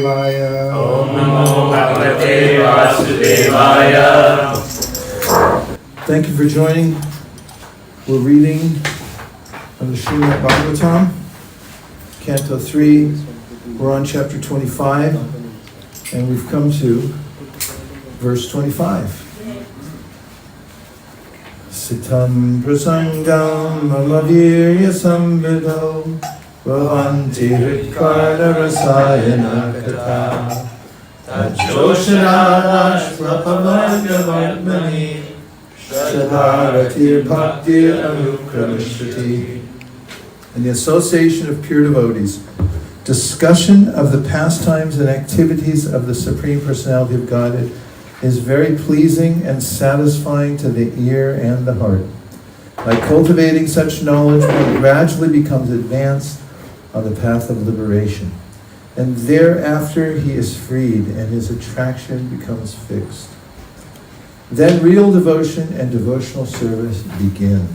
Vasudevaya. Om Namo Bhagavate Vasudevaya. Thank you for joining. We're reading from the Srimad Bhagavatam, Canto 3. We're on chapter 25, and we've come to verse 25. Sitam prasangam malavirya samvido bhavanti hritkara rasayana kata tajoshanadash prapavanya vartmani shadharatir bhaktir anukramishati. In the association of pure devotees, discussion of the pastimes and activities of the Supreme Personality of Godhead is very pleasing and satisfying to the ear and the heart. By cultivating such knowledge, one gradually becomes advanced on the path of liberation. And thereafter he is freed and his attraction becomes fixed. Then real devotion and devotional service begin.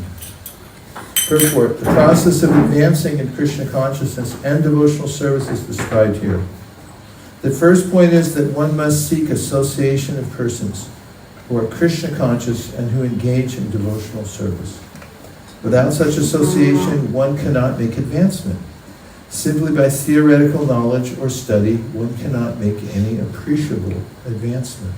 Purport: the process of advancing in Krishna consciousness and devotional service is described here. The first point is that one must seek association of persons who are Krishna conscious and who engage in devotional service. Without such association, one cannot make advancement. Simply by theoretical knowledge or study, one cannot make any appreciable advancement.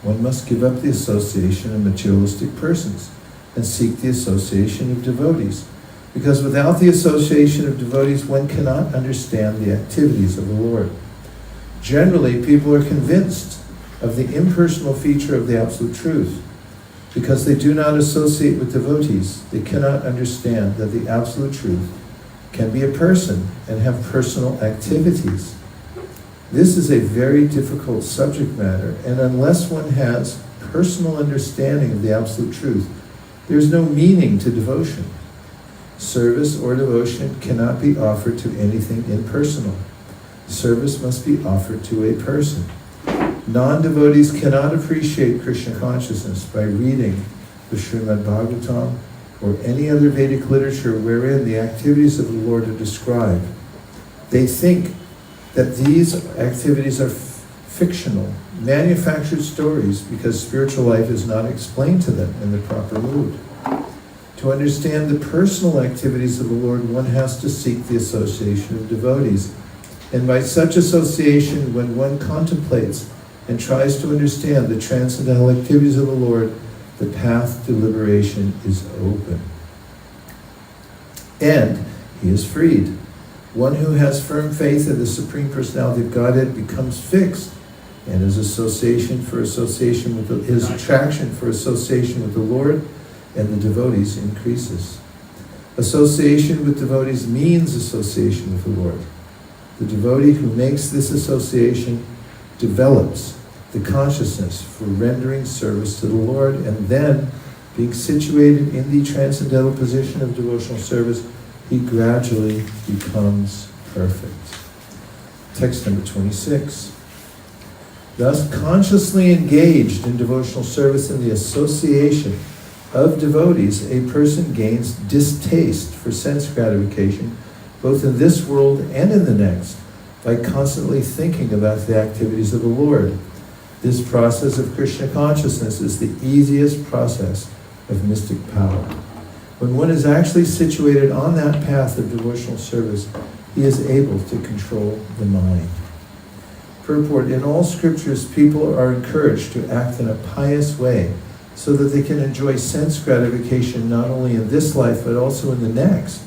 One must give up the association of materialistic persons and seek the association of devotees, because without the association of devotees, one cannot understand the activities of the Lord. Generally, people are convinced of the impersonal feature of the Absolute Truth. Because they do not associate with devotees, they cannot understand that the Absolute Truth can be a person and have personal activities. This is a very difficult subject matter, and unless one has personal understanding of the Absolute Truth, there is no meaning to devotion. Service or devotion cannot be offered to anything impersonal. Service must be offered to a person. Non-devotees cannot appreciate Krishna consciousness by reading the Srimad Bhagavatam or any other Vedic literature wherein the activities of the Lord are described. They think that these activities are fictional, manufactured stories because spiritual life is not explained to them in the proper mood. To understand the personal activities of the Lord, one has to seek the association of devotees. And by such association, when one contemplates and tries to understand the transcendental activities of the Lord, the path to liberation is open. And he is freed. One who has firm faith in the Supreme Personality of Godhead becomes fixed, and his attraction for association with the Lord and the devotees increases. Association with devotees means association with the Lord. The devotee who makes this association develops the consciousness for rendering service to the Lord, and then, being situated in the transcendental position of devotional service, he gradually becomes perfect. Text number 26. Thus, consciously engaged in devotional service in the association of devotees, a person gains distaste for sense gratification, both in this world and in the next, by constantly thinking about the activities of the Lord. This process of Krishna consciousness is the easiest process of mystic power. When one is actually situated on that path of devotional service, he is able to control the mind. Purport: in all scriptures, people are encouraged to act in a pious way so that they can enjoy sense gratification not only in this life but also in the next.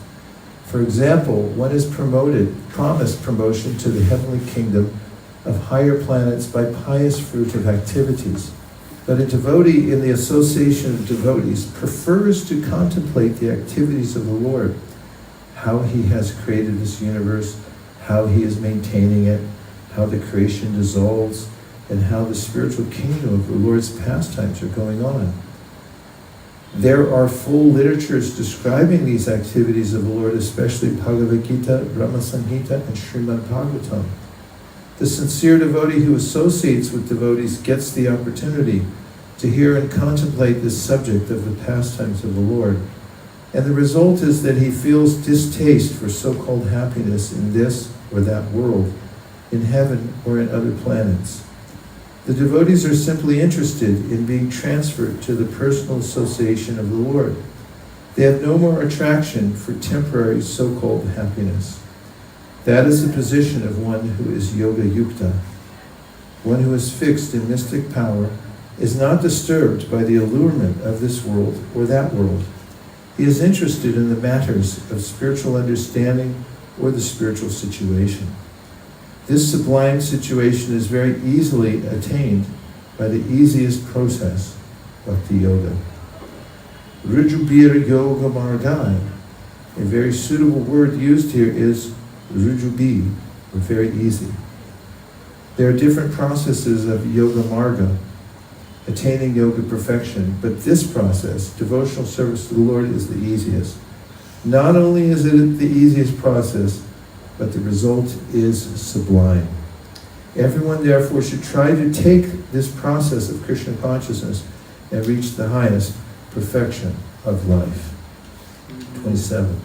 For example, one is promised promotion to the heavenly kingdom of higher planets by pious fruitive activities. But a devotee in the association of devotees prefers to contemplate the activities of the Lord, how he has created this universe, how he is maintaining it, how the creation dissolves, and how the spiritual kingdom of the Lord's pastimes are going on. There are full literatures describing these activities of the Lord, especially Bhagavad Gita, Brahma Samhita, and Srimad Bhagavatam. The sincere devotee who associates with devotees gets the opportunity to hear and contemplate this subject of the pastimes of the Lord. And the result is that he feels distaste for so-called happiness in this or that world, in heaven or in other planets. The devotees are simply interested in being transferred to the personal association of the Lord. They have no more attraction for temporary so-called happiness. That is the position of one who is yoga yukta. One who is fixed in mystic power is not disturbed by the allurement of this world or that world. He is interested in the matters of spiritual understanding or the spiritual situation. This sublime situation is very easily attained by the easiest process, bhakti yoga. Rujubir yoga margai. A very suitable word used here is rujubi, or very easy. There are different processes of yoga marga, attaining yoga perfection, but this process, devotional service to the Lord, is the easiest. Not only is it the easiest process, but the result is sublime. Everyone therefore should try to take this process of Krishna consciousness and reach the highest perfection of life. 27.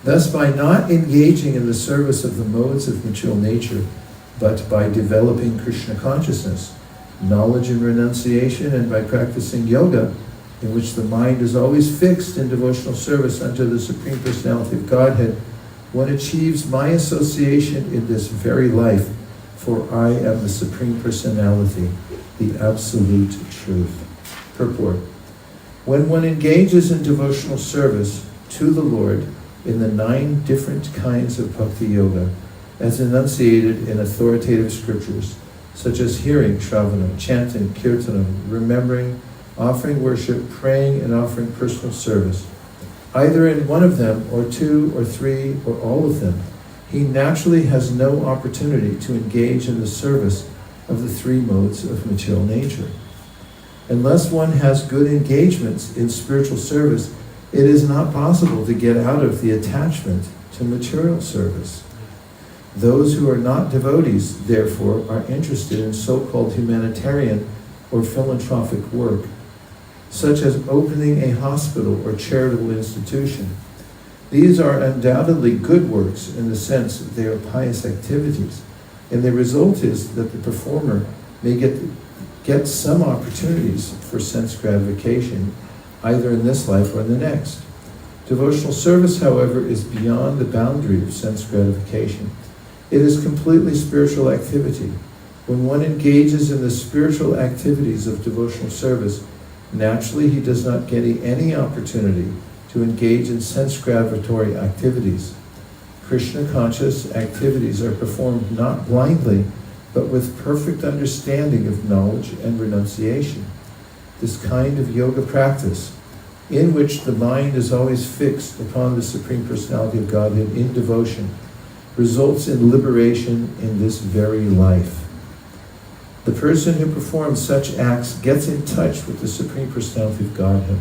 Thus, by not engaging in the service of the modes of material nature, but by developing Krishna consciousness, knowledge and renunciation, and by practicing yoga, in which the mind is always fixed in devotional service unto the Supreme Personality of Godhead, one achieves my association in this very life, for I am the Supreme Personality, the Absolute Truth. Purport. When one engages in devotional service to the Lord in the 9 different kinds of bhakti yoga, as enunciated in authoritative scriptures, such as hearing, shravanam, chanting, kirtanam, remembering, offering worship, praying, and offering personal service, either in one of them, or 2, or 3, or all of them, he naturally has no opportunity to engage in the service of the 3 modes of material nature. Unless one has good engagements in spiritual service, it is not possible to get out of the attachment to material service. Those who are not devotees, therefore, are interested in so-called humanitarian or philanthropic work, such as opening a hospital or charitable institution. These are undoubtedly good works in the sense that they are pious activities, and the result is that the performer may get some opportunities for sense gratification, either in this life or in the next. Devotional service, however, is beyond the boundary of sense gratification. It is completely spiritual activity. When one engages in the spiritual activities of devotional service, naturally he does not get any opportunity to engage in sense gratifying activities. Krishna conscious activities are performed not blindly, but with perfect understanding of knowledge and renunciation. This kind of yoga practice, in which the mind is always fixed upon the Supreme Personality of Godhead in devotion, results in liberation in this very life. The person who performs such acts gets in touch with the Supreme Personality of Godhead.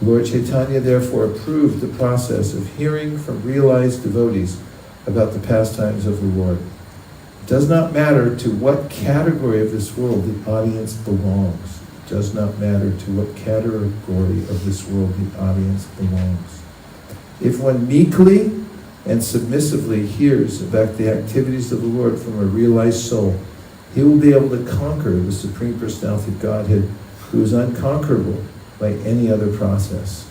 Lord Chaitanya therefore approved the process of hearing from realized devotees about the pastimes of the Lord. It does not matter to what category of this world the audience belongs. It does not matter to what category of this world the audience belongs. If one meekly and submissively hears about the activities of the Lord from a realized soul, he will be able to conquer the Supreme Personality of Godhead, who is unconquerable by any other process.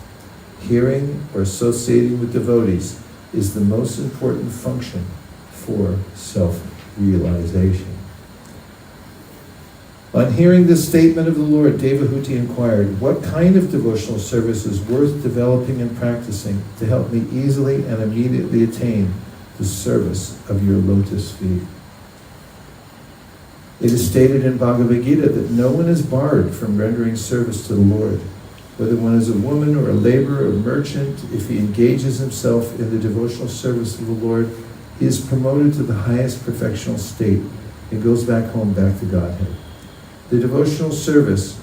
Hearing or associating with devotees is the most important function for self-realization. On hearing this statement of the Lord, Devahuti inquired, what kind of devotional service is worth developing and practicing to help me easily and immediately attain the service of your lotus feet? It is stated in Bhagavad Gita that no one is barred from rendering service to the Lord. Whether one is a woman or a laborer or merchant, if he engages himself in the devotional service of the Lord, he is promoted to the highest perfectional state and goes back home, back to Godhead. The devotional service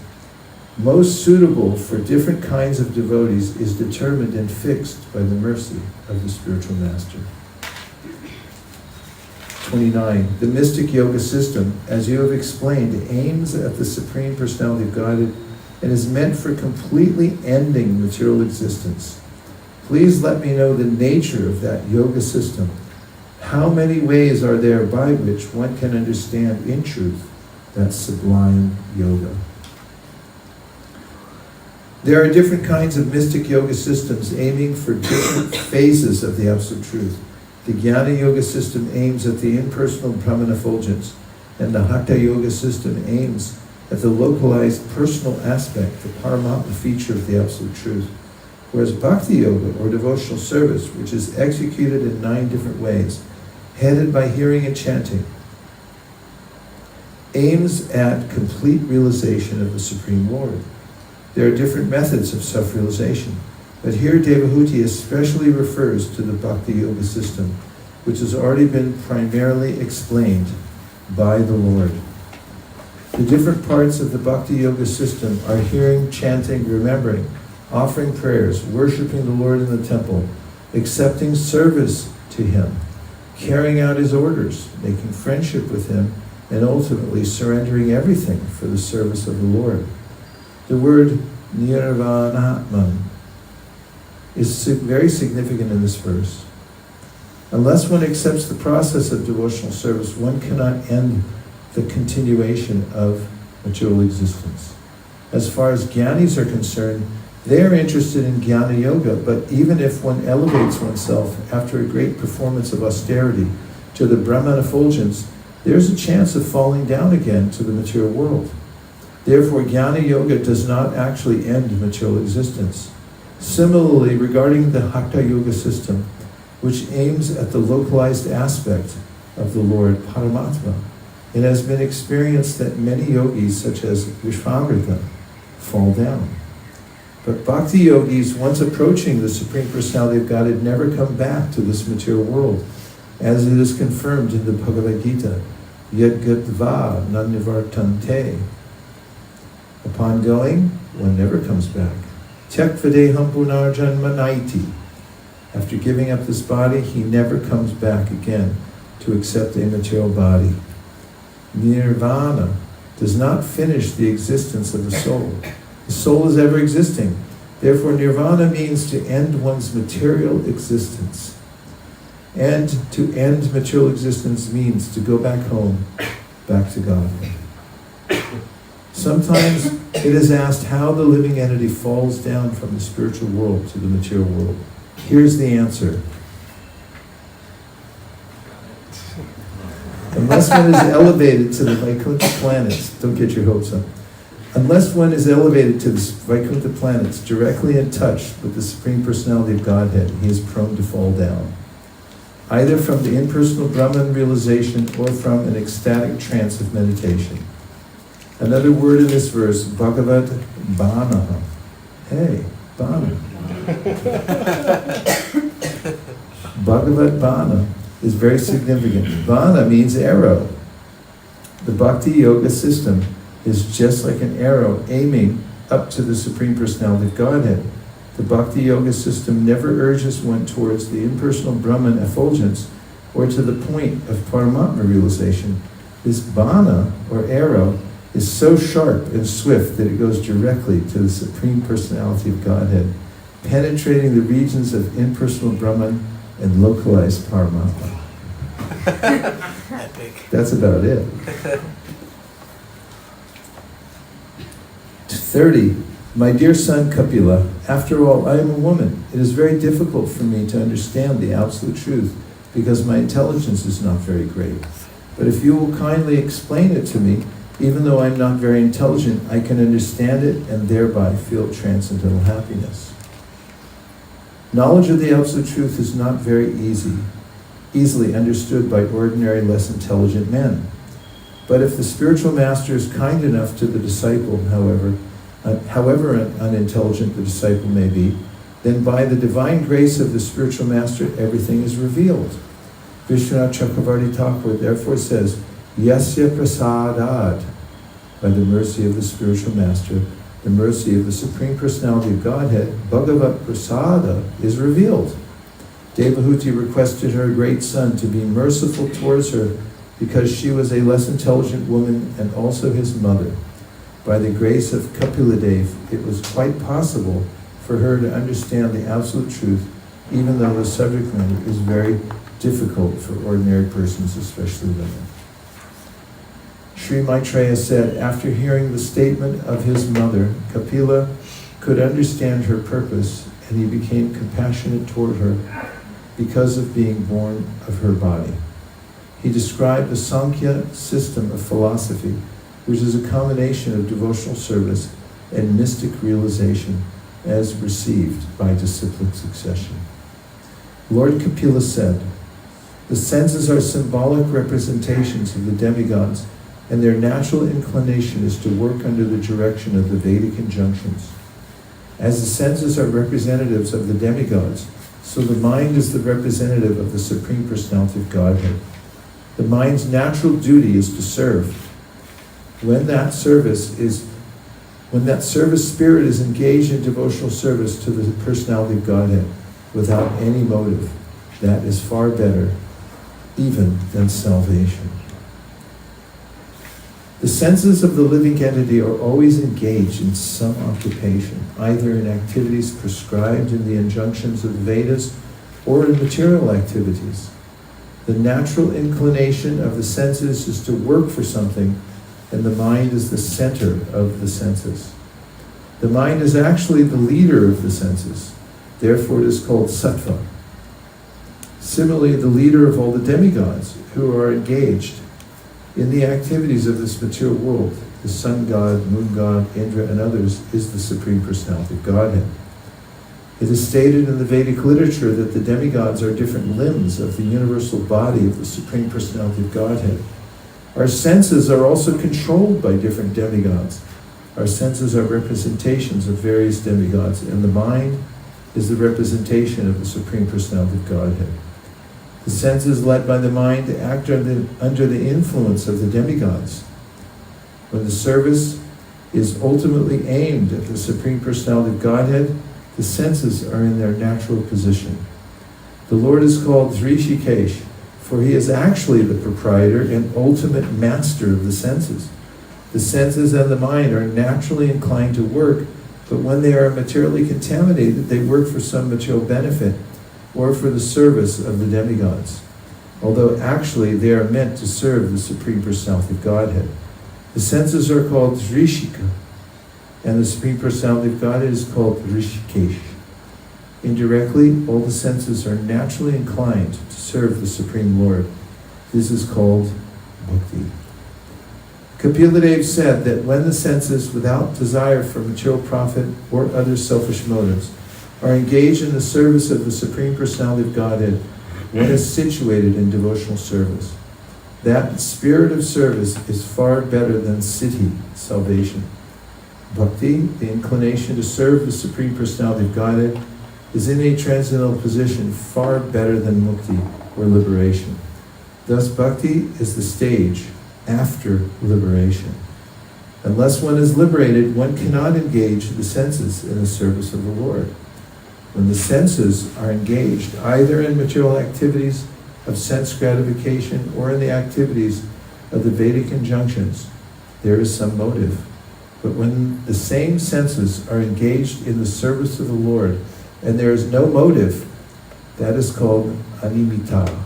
most suitable for different kinds of devotees is determined and fixed by the mercy of the spiritual master. 29. The mystic yoga system, as you have explained, aims at the Supreme Personality of Godhead and is meant for completely ending material existence. Please let me know the nature of that yoga system. how many ways are there by which one can understand in truth that sublime yoga? There are different kinds of mystic yoga systems aiming for different phases of the Absolute Truth. The Jnana Yoga system aims at the impersonal Brahman effulgence, and the Hatha Yoga system aims at the localized personal aspect, the Paramatma feature of the Absolute Truth. Whereas Bhakti Yoga, or devotional service, which is executed in 9 different ways, headed by hearing and chanting, aims at complete realization of the Supreme Lord. There are different methods of self-realization, but here Devahuti especially refers to the Bhakti Yoga system, which has already been primarily explained by the Lord. The different parts of the Bhakti Yoga system are hearing, chanting, remembering, offering prayers, worshipping the Lord in the temple, accepting service to Him, carrying out His orders, making friendship with Him, and ultimately surrendering everything for the service of the Lord. The word nirvanatman is very significant in this verse. Unless one accepts the process of devotional service, one cannot end the continuation of material existence. As far as jnanis are concerned, they are interested in jnana yoga, but even if one elevates oneself after a great performance of austerity to the Brahman effulgence, there's a chance of falling down again to the material world. Therefore, jnana yoga does not actually end material existence. Similarly, regarding the Hatha Yoga system, which aims at the localized aspect of the Lord Paramatma, it has been experienced that many yogis, such as Vaiśeṣika, fall down. But bhakti yogis, once approaching the Supreme Personality of Godhead, never come back to this material world, as it is confirmed in the Bhagavad Gita, Yad Gatva Nanivartante. Upon going, one never comes back. Tyakvadeham punarjanma naiti. After giving up this body, he never comes back again to accept a material body. Nirvana does not finish the existence of the soul. The soul is ever existing. Therefore, nirvana means to end one's material existence. And to end material existence means to go back home, back to God. Sometimes it is asked how the living entity falls down from the spiritual world to the material world. Here's the answer. Unless one is elevated to the Vaikuntha planets, don't get your hopes up. Unless one is elevated to the Vaikuntha planets, directly in touch with the Supreme Personality of Godhead, he is prone to fall down. Either from the impersonal Brahman realization or from an ecstatic trance of meditation. Another word in this verse, Bhagavad Bana. Hey, Bana. Bhagavad Bana is very significant. Bana means arrow. The Bhakti Yoga system is just like an arrow aiming up to the Supreme Personality of Godhead. The Bhakti Yoga system never urges one towards the impersonal Brahman effulgence or to the point of Paramatma realization. This Bana, or arrow, is so sharp and swift that it goes directly to the Supreme Personality of Godhead, penetrating the regions of impersonal Brahman and localized Paramatma. That's about it. 30. My dear son Kapila, after all, I am a woman. It is very difficult for me to understand the absolute truth because my intelligence is not very great. But if you will kindly explain it to me, even though I am not very intelligent, I can understand it and thereby feel transcendental happiness. Knowledge of the absolute truth is not very easily understood by ordinary, less intelligent men. But if the spiritual master is kind enough to the disciple, however unintelligent the disciple may be, then by the divine grace of the spiritual master, everything is revealed. Vishwanath Chakravarti Thakur therefore says, Yasya prasadad, by the mercy of the spiritual master, the mercy of the Supreme Personality of Godhead, Bhagavat Prasada is revealed. Devahuti requested her great son to be merciful towards her because she was a less intelligent woman and also his mother. By the grace of Kapiladev, it was quite possible for her to understand the absolute truth, even though the subject matter is very difficult for ordinary persons, especially women. Sri Maitreya said, after hearing the statement of his mother, Kapila could understand her purpose, and he became compassionate toward her because of being born of her body. He described the Sankhya system of philosophy, which is a combination of devotional service and mystic realization as received by disciplic succession. Lord Kapila said, the senses are symbolic representations of the demigods, and their natural inclination is to work under the direction of the Vedic injunctions. As the senses are representatives of the demigods, so the mind is the representative of the Supreme Personality of Godhead. The mind's natural duty is to serve. When that service spirit is engaged in devotional service to the Personality of Godhead without any motive, that is far better even than salvation. The senses of the living entity are always engaged in some occupation, either in activities prescribed in the injunctions of the Vedas or in material activities. The natural inclination of the senses is to work for something, and the mind is the center of the senses. The mind is actually the leader of the senses, therefore it is called sattva. Similarly, the leader of all the demigods who are engaged in the activities of this material world, the sun god, moon god, Indra, and others, is the Supreme Personality of Godhead. It is stated in the Vedic literature that the demigods are different limbs of the universal body of the Supreme Personality of Godhead. Our senses are also controlled by different demigods. Our senses are representations of various demigods, and the mind is the representation of the Supreme Personality of Godhead. The senses led by the mind act under the influence of the demigods. When the service is ultimately aimed at the Supreme Personality of Godhead, the senses are in their natural position. The Lord is called Vaiśeṣika, for he is actually the proprietor and ultimate master of the senses. The senses and the mind are naturally inclined to work, but when they are materially contaminated, they work for some material benefit or for the service of the demigods, although actually they are meant to serve the Supreme Personality of Godhead. The senses are called Vaiśeṣika, and the Supreme Personality of Godhead is called Vaiśeṣika. Indirectly, all the senses are naturally inclined to serve the Supreme Lord. This is called bhakti. Kapila Dev said that when the senses, without desire for material profit or other selfish motives, are engaged in the service of the Supreme Personality of Godhead, one is situated in devotional service. That spirit of service is far better than siddhi, salvation. Bhakti, the inclination to serve the Supreme Personality of Godhead, is in a transcendental position far better than mukti, or liberation. Thus bhakti is the stage after liberation. Unless one is liberated, one cannot engage the senses in the service of the Lord. When the senses are engaged either in material activities of sense gratification or in the activities of the Vedic injunctions, there is some motive. But when the same senses are engaged in the service of the Lord and there is no motive, that is called animita.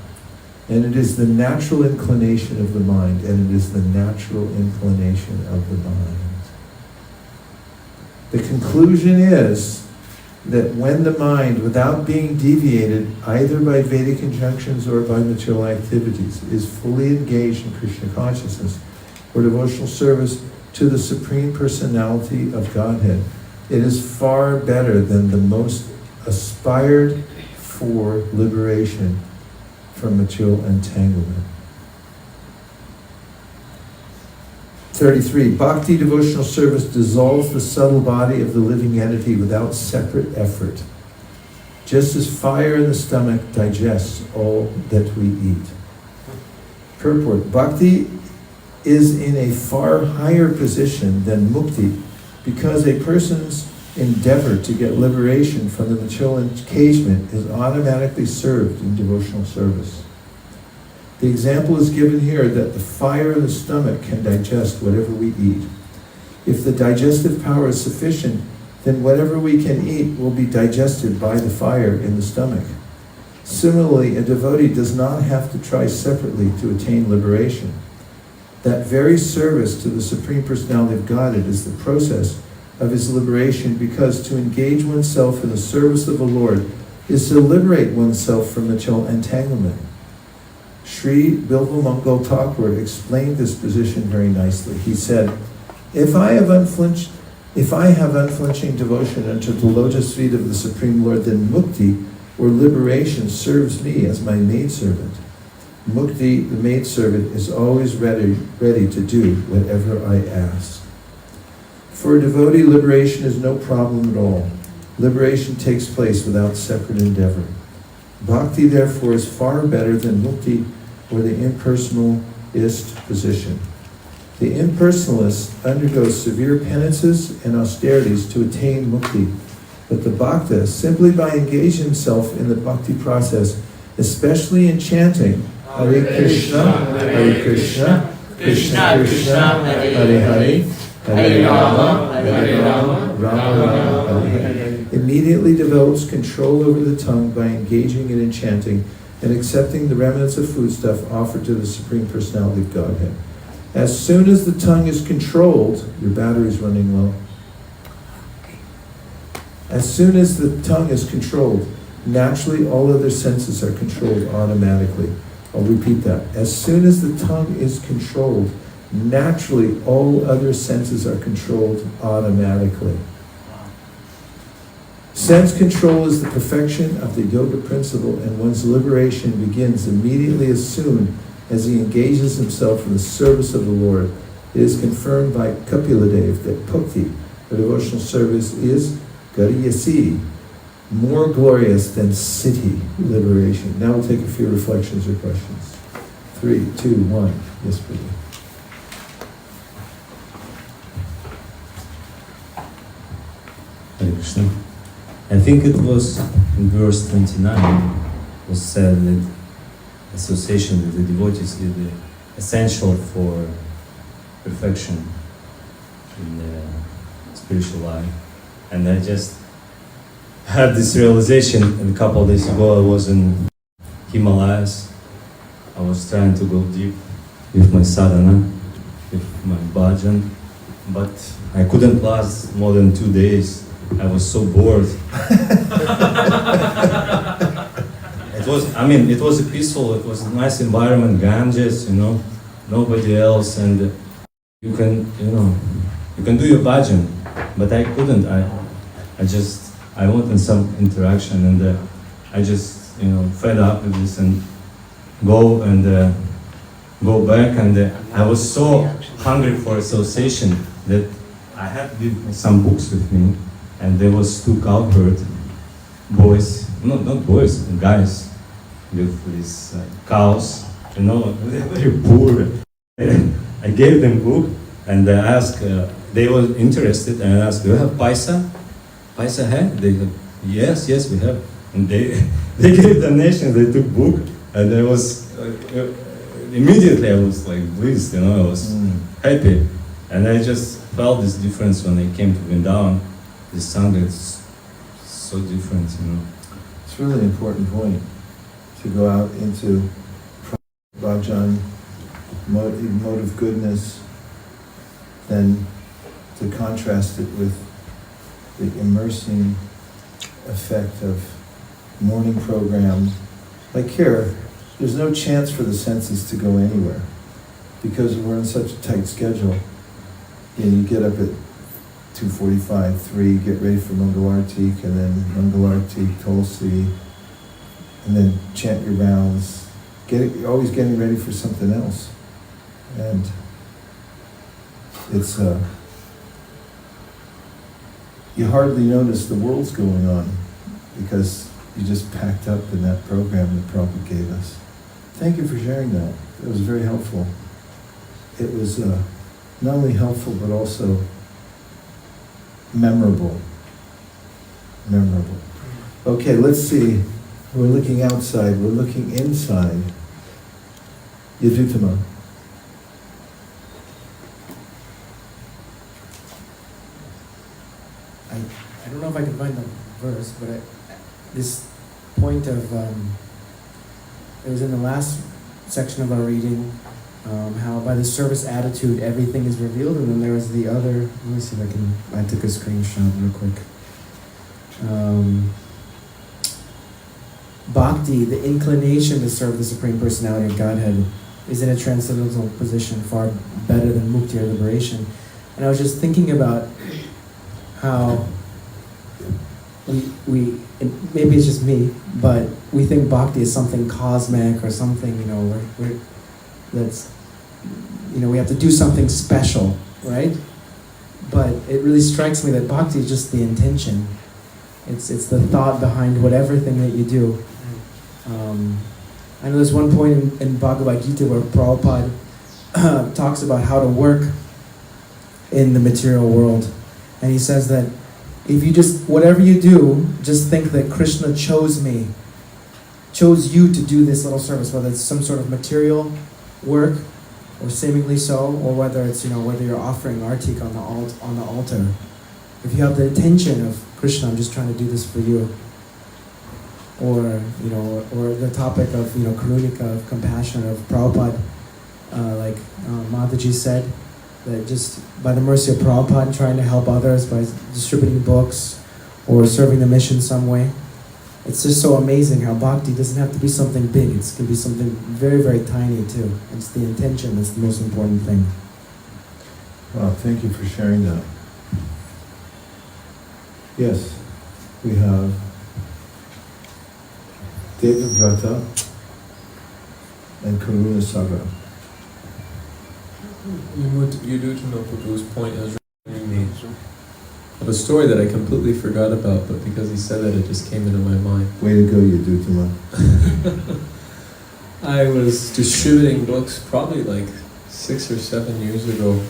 And it is the natural inclination of the mind, and it is the natural inclination of the mind. The conclusion is that when the mind, without being deviated either by Vedic injunctions or by material activities, is fully engaged in Krishna consciousness or devotional service to the Supreme Personality of Godhead, it is far better than the most aspired for liberation from material entanglement. 33. Bhakti devotional service dissolves the subtle body of the living entity without separate effort, just as fire in the stomach digests all that we eat. Purport. Bhakti is in a far higher position than mukti because a person's endeavor to get liberation from the material engagement is automatically served in devotional service. The example is given here that the fire in the stomach can digest whatever we eat. If the digestive power is sufficient, then whatever we can eat will be digested by the fire in the stomach. Similarly, a devotee does not have to try separately to attain liberation. That very service to the Supreme Personality of Godhead is the process of his liberation, because to engage oneself in the service of the Lord is to liberate oneself from material entanglement. Sri Bilvamangal Thakur explained this position very nicely. He said, if I have unflinching devotion unto the lotus feet of the Supreme Lord, then mukti, or liberation, serves me as my maidservant. Mukti, the maidservant, is always ready to do whatever I ask. For a devotee, liberation is no problem at all. Liberation takes place without separate endeavor. Bhakti, therefore, is far better than mukti, or the impersonalist position. The impersonalist undergoes severe penances and austerities to attain mukti, but the bhakta, simply by engaging himself in the bhakti process, especially in chanting Hare Krishna, Krishna Krishna, Hare Hare, Hare Rama, Rama Rama, Hare Hare, immediately develops control over the tongue by engaging in chanting and accepting the remnants of foodstuff offered to the Supreme Personality of Godhead. As soon as the tongue is controlled, your battery's running low. As soon as the tongue is controlled, naturally all other senses are controlled automatically. I'll repeat that. As soon as the tongue is controlled, naturally all other senses are controlled automatically. Sense control is the perfection of the yoga principle, and one's liberation begins immediately as soon as he engages himself in the service of the Lord. It is confirmed by Kapiladev that bhakti, the devotional service, is gariyasi, more glorious than city liberation. Now we'll take a few reflections or questions. 3, 2, 1. Yes, please. Hare Krishna. I think it was in verse 29 was said that association with the devotees is the essential for perfection in the spiritual life. And I just had this realization a couple of days ago. I was in Himalayas. I was trying to go deep with my sadhana, with my bhajan, but I couldn't last more than 2 days. I was so bored. It was a peaceful, it was a nice environment, Ganges, nobody else, and you can do your bhajan, but I couldn't. I wanted some interaction, and I just, fed up with this and go back, and I was so hungry for association that I had some books with me, and there was 2 cowherd boys, not boys, guys, with these cows, they're very poor. I gave them book, and I asked, they were interested, and I asked, do you have paisa? Paisa hai? They said, yes, we have. And they gave donation, they took book, and I was, immediately I was like pleased, I was happy. And I just felt this difference when I came to Vrindavan. This song is so different, It's really an important point to go out into bhajan, mode of goodness, then to contrast it with the immersing effect of morning programs. Like here, there's no chance for the senses to go anywhere because we're on such a tight schedule. You get up at 2:45, 3, get ready for Mangalartik, and then Mangalartik, Tulsi, and then chant your rounds. You're always getting ready for something else. And it's, you hardly notice the world's going on because you just packed up in that program that Prabhupada gave us. Thank you for sharing that. It was very helpful. It was not only helpful, but also memorable. Okay, let's see. We're looking outside, we're looking inside. Yadutama. I don't know if I can find the verse, but this point of it was in the last section of our reading, how by the service attitude everything is revealed, and then there was the other, let me see if I took a screenshot real quick. Bhakti, the inclination to serve the Supreme Personality of Godhead, is in a transcendental position far better than mukti or liberation. And I was just thinking about how we maybe it's just me, but we think bhakti is something cosmic or something, that's, we have to do something special, right? But it really strikes me that bhakti is just the intention. It's the thought behind whatever thing that you do. I know there's one point in Bhagavad Gita where Prabhupada talks about how to work in the material world. And he says that if you whatever you do, just think that Krishna chose you to do this little service, whether it's some sort of material work, or seemingly so, or whether it's, whether you're offering artik on the altar. If you have the intention of Krishna, I'm just trying to do this for you. Or the topic of, karunika, of compassion, of Prabhupada, like Mataji said, that just by the mercy of Prabhupada, trying to help others by distributing books or serving the mission some way. It's just so amazing how bhakti doesn't have to be something big. It can be something very, very tiny too. It's the intention that's the most important thing. Well, thank you for sharing that. Yes, we have Devavrata and Karuna Saga. You do to know Prabhu's point as reminding me of a story that I completely forgot about, but because he said that, it just came into my mind. Way to go, you do to know. I was distributing books probably like 6 or 7 years ago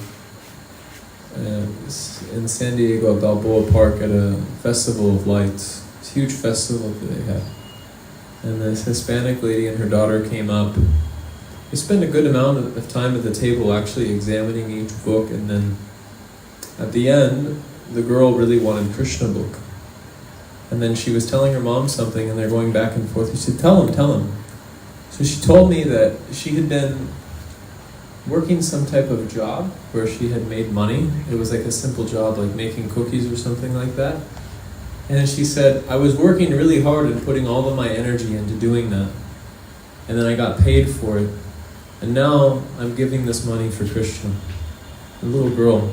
in San Diego at Balboa Park at a festival of lights. It's a huge festival that they had. And this Hispanic lady and her daughter came up. We spent a good amount of time at the table actually examining each book, and then at the end, the girl really wanted Krishna book. And then she was telling her mom something, and they're going back and forth. She said, tell him. So she told me that she had been working some type of job where she had made money. It was like a simple job, like making cookies or something like that. And she said, I was working really hard and putting all of my energy into doing that. And then I got paid for it. And now I'm giving this money for Krishna. A little girl.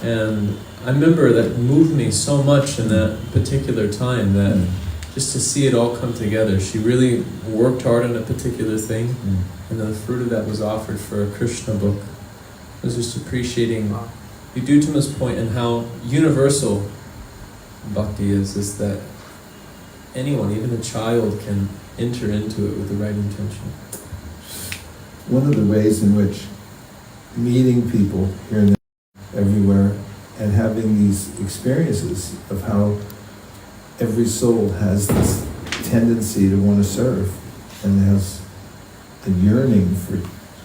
And I remember that moved me so much in that particular time, that just to see it all come together. She really worked hard on a particular thing, and the fruit of that was offered for a Krishna book. I was just appreciating Yudhutama's point and how universal bhakti is that anyone, even a child, can enter into it with the right intention. One of the ways in which meeting people here and there, everywhere, and having these experiences of how every soul has this tendency to want to serve, and has a yearning for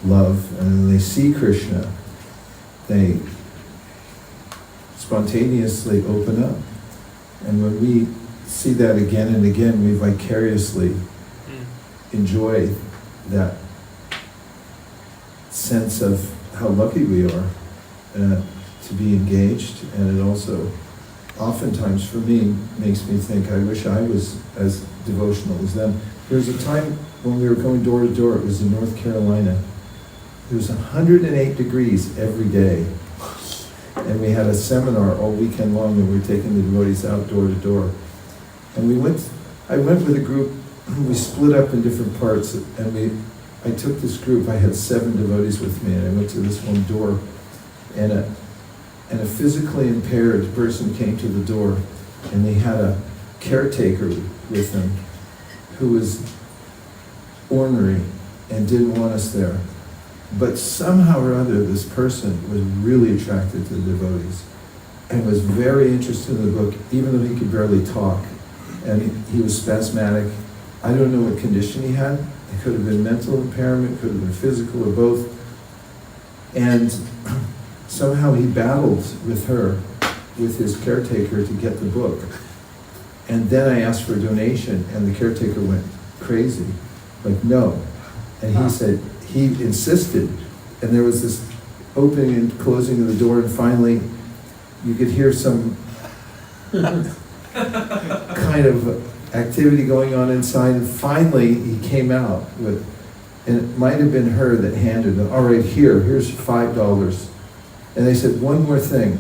love, and when they see Krishna, they spontaneously open up. And when we see that again and again, we vicariously enjoy that sense of how lucky we are to be engaged. And it also, oftentimes for me, makes me think, I wish I was as devotional as them. There was a time when we were going door to door. It was in North Carolina. It was 108 degrees every day. And we had a seminar all weekend long, and we were taking the devotees out door to door. And I went with a group. We split up in different parts, and I took this group. I had 7 devotees with me, and I went to this one door, and a physically impaired person came to the door, and they had a caretaker with them who was ornery and didn't want us there. But somehow or other, this person was really attracted to the devotees and was very interested in the book, even though he could barely talk. And he was spasmodic. I don't know what condition he had. It could have been mental impairment, could have been physical, or both. And somehow he battled with her, with his caretaker, to get the book. And then I asked for a donation, and the caretaker went crazy. Like, no. And he said, he insisted. And there was this opening and closing of the door, and finally you could hear some kind of activity going on inside, and finally he came out with, and it might have been her that handed it, all right, here's $5. And they said, one more thing.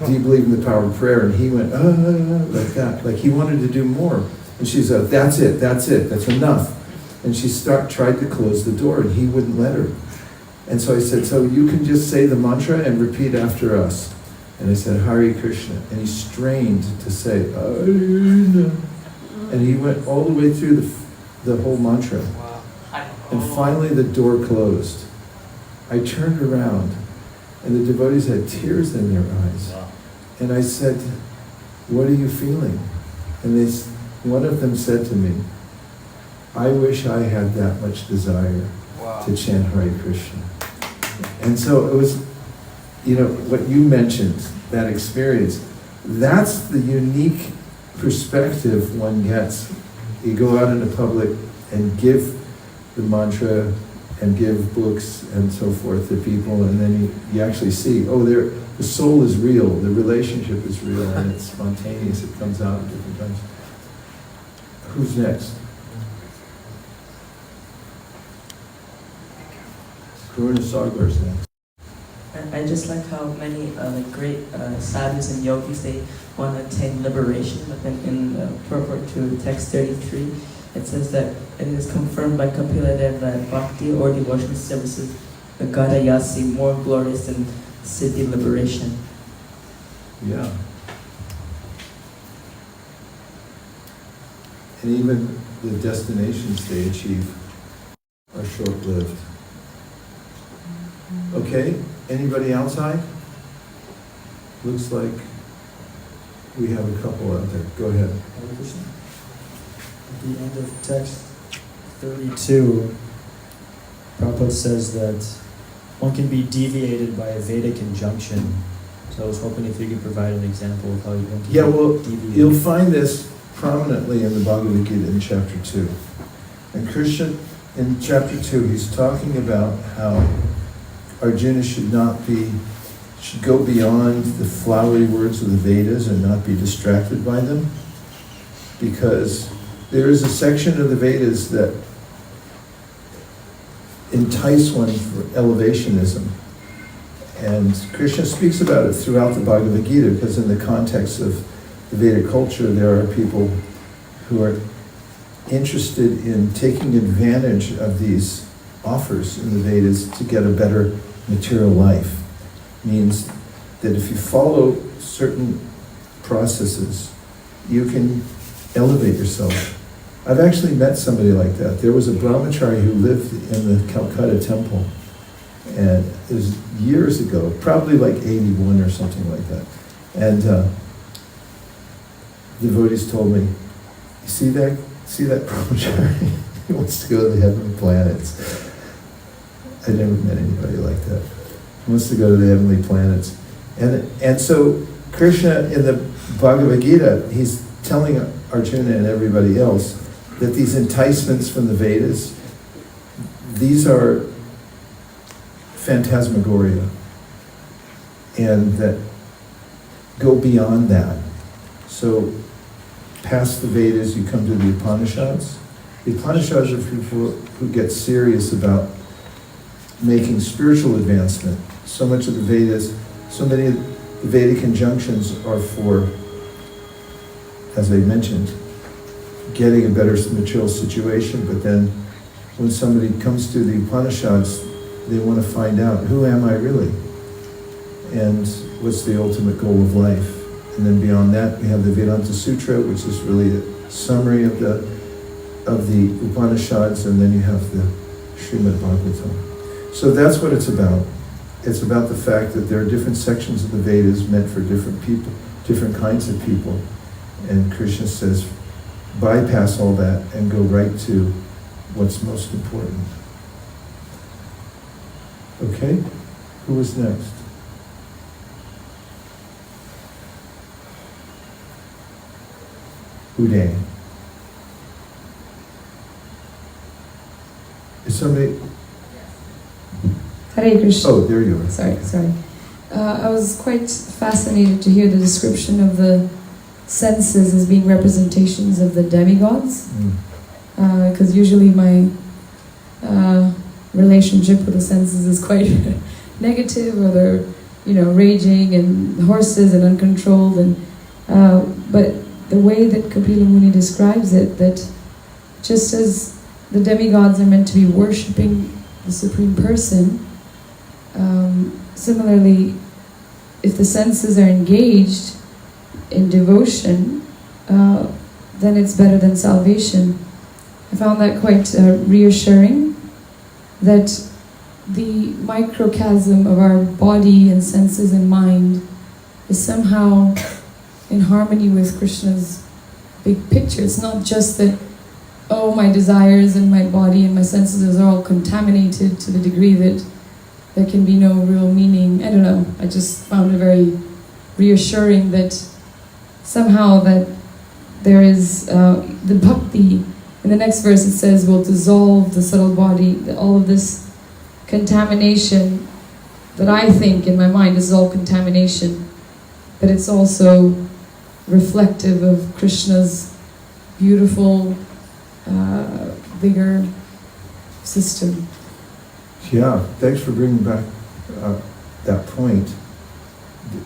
Do you believe in the power of prayer? And he went, like that, like he wanted to do more. And she said, that's it, that's enough. And she tried to close the door, and he wouldn't let her. And so I said, so you can just say the mantra and repeat after us. And I said, Hare Krishna. And he strained to say, Hare. And he went all the way through the whole mantra. And finally the door closed. I turned around, and the devotees had tears in their eyes. And I said, what are you feeling? And one of them said to me, I wish I had that much desire to chant Hare Krishna. And so it was, what you mentioned, that experience, that's the unique perspective one gets. You go out in the public and give the mantra and give books and so forth to people, and then you actually see, the soul is real, the relationship is real, and it's spontaneous, it comes out at different times. Who's next? Karuna Sagar's next. I just like how many great sadhus and yogis, they want to attain liberation, but then in purport to text 33, it says that it is confirmed by Kapila Dev that bhakti or devotional services, the Gadayasi, more glorious than siddhi liberation. Yeah. And even the destinations they achieve are short-lived. Okay, anybody outside? Looks like we have a couple out there. Go ahead. At the end of text 32, Prabhupada says that one can be deviated by a Vedic injunction. So I was hoping if you could provide an example of how you can be deviated. You'll find this prominently in the Bhagavad Gita in chapter 2. And Krishna, in chapter 2, he's talking about how Arjuna should go beyond the flowery words of the Vedas and not be distracted by them, because there is a section of the Vedas that entice one for elevationism. And Krishna speaks about it throughout the Bhagavad Gita, because in the context of the Vedic culture, there are people who are interested in taking advantage of these offers in the Vedas to get a better material life. Means that if you follow certain processes, you can elevate yourself. I've actually met somebody like that. There was a brahmachari who lived in the Calcutta temple, and it was years ago, probably like 81 or something like that. And devotees told me, you see that brahmachari? He wants to go to the heavenly planets. I never met anybody like that. He wants to go to the heavenly planets. And so Krishna in the Bhagavad Gita, he's telling Arjuna and everybody else that these enticements from the Vedas, these are phantasmagoria, and that go beyond that. So past the Vedas, you come to the Upanishads. The Upanishads are people who get serious about making spiritual advancement. So much of the Vedas, so many of the Vedic injunctions are for, as I mentioned, getting a better material situation, but then when somebody comes to the Upanishads, they want to find out, who am I really? And what's the ultimate goal of life? And then beyond that, we have the Vedanta Sutra, which is really a summary of the Upanishads, and then you have the Srimad Bhagavatam. So that's what it's about. It's about the fact that there are different sections of the Vedas meant for different people, different kinds of people. And Krishna says, bypass all that and go right to what's most important. Okay? Who was next? Uday. somebody? Hare Krishna. Oh, there you are. Sorry. I was quite fascinated to hear the description of the senses as being representations of the demigods. Because usually my relationship with the senses is quite negative, or they're, raging and horses and uncontrolled. But the way that Kapila Muni describes it, that just as the demigods are meant to be worshipping the Supreme Person, similarly, if the senses are engaged in devotion, then it's better than salvation. I found that quite reassuring, that the microcosm of our body and senses and mind is somehow in harmony with Krishna's big picture. It's not just that, my desires and my body and my senses are all contaminated to the degree that there can be no real meaning. I don't know, I just found it very reassuring that somehow that there is the bhakti. In the next verse it says, will dissolve the subtle body. That all of this contamination that I think in my mind is all contamination, but it's also reflective of Krishna's beautiful, bigger system. Yeah, thanks for bringing back that point.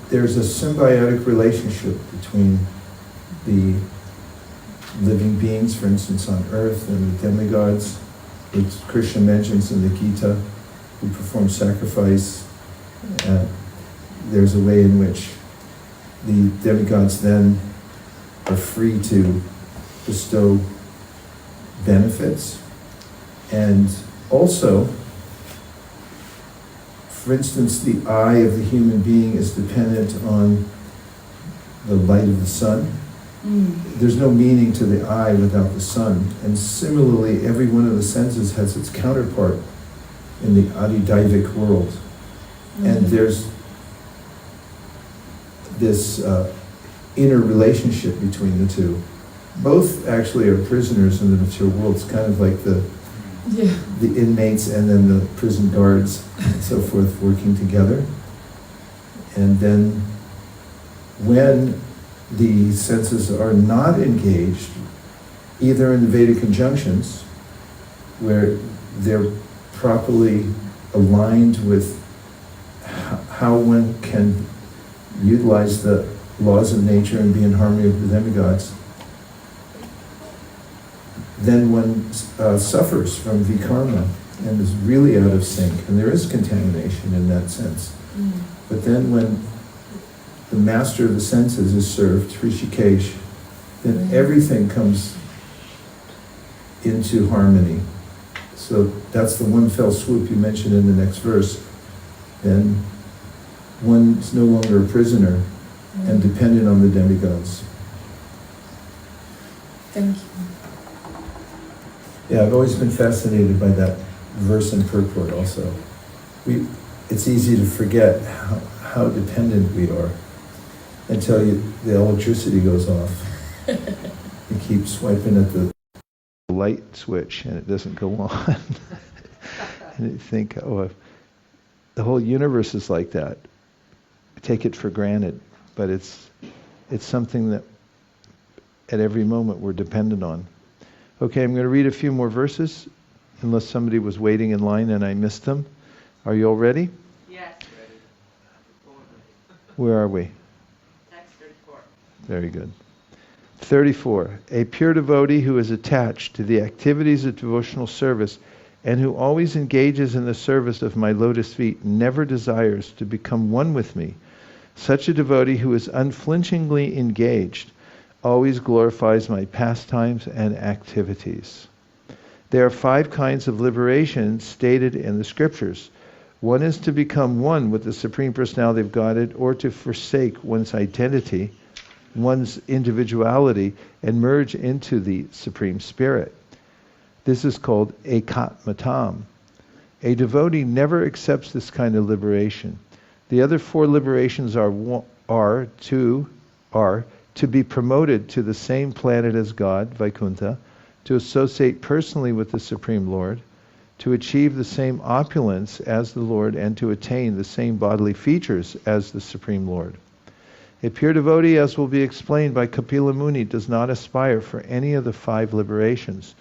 There's a symbiotic relationship between the living beings, for instance, on earth, and the demigods, which Krishna mentions in the Gita, who perform sacrifice. There's a way in which the demigods then are free to bestow benefits. And also, for instance, the eye of the human being is dependent on the light of the sun. There's no meaning to the eye without the sun. And similarly, every one of the senses has its counterpart in the Adidaivic world. And there's this inner relationship between the two. Both actually are prisoners in the material world. It's kind of like the inmates and then the prison guards and so forth working together. And then when the senses are not engaged, either in the Vedic conjunctions, where they're properly aligned with how one can utilize the laws of nature and be in harmony with the demigods, then one suffers from vikarma and is really out of sync, and there is contamination in that sense. But then when the master of the senses is served, Rishikesh, then everything comes into harmony. So that's the one fell swoop you mentioned in the next verse. Then one's no longer a prisoner and dependent on the demigods. Thank you. Yeah, I've always been fascinated by that verse and purport also. It's easy to forget how dependent we are until the electricity goes off. You keep swiping at the light switch and it doesn't go on. And you think, the whole universe is like that. I take it for granted, but it's something that at every moment we're dependent on. Okay, I'm going to read a few more verses, unless somebody was waiting in line and I missed them. Are you all ready? Yes. Where are we? Text 34. Very good. 34. A pure devotee who is attached to the activities of devotional service and who always engages in the service of my lotus feet never desires to become one with me. Such a devotee who is unflinchingly engaged always glorifies my pastimes and activities. There are 5 kinds of liberation stated in the scriptures. One is to become one with the Supreme Personality of Godhead, or to forsake one's identity, one's individuality, and merge into the Supreme Spirit. This is called ekatmatam. A devotee never accepts this kind of liberation. The other 4 liberations are to be promoted to the same planet as God, Vaikuntha, to associate personally with the Supreme Lord, to achieve the same opulence as the Lord and to attain the same bodily features as the Supreme Lord. A pure devotee, as will be explained by Kapila Muni, does not aspire for any of the 5 liberations.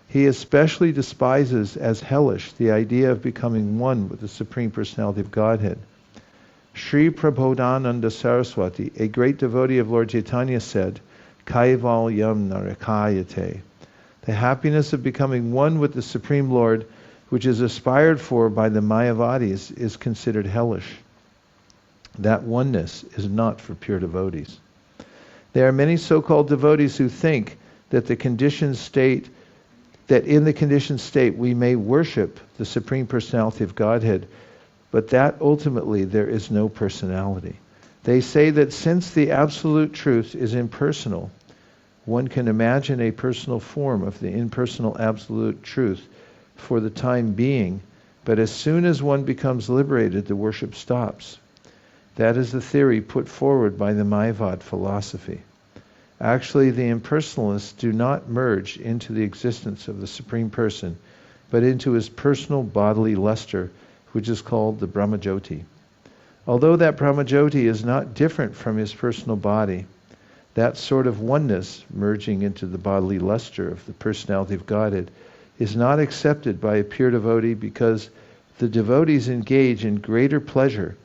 He especially despises as hellish the idea of becoming one with the Supreme Personality of Godhead. Sri Prabodhananda Saraswati, a great devotee of Lord Chaitanya, said, Kaival yam narakayate. The happiness of becoming one with the Supreme Lord, which is aspired for by the Mayavadis, is considered hellish. That oneness is not for pure devotees. There are many so-called devotees who think that in the conditioned state we may worship the Supreme Personality of Godhead, but that ultimately there is no personality. They say that since the absolute truth is impersonal, one can imagine a personal form of the impersonal absolute truth for the time being, but as soon as one becomes liberated, the worship stops. That is the theory put forward by the Mayavad philosophy. Actually, the impersonalists do not merge into the existence of the Supreme Person, but into his personal bodily luster, which is called the Brahmajyoti. Although that Brahmajyoti is not different from his personal body, that sort of oneness, merging into the bodily luster of the Personality of Godhead, is not accepted by a pure devotee because the devotees engage in greater pleasure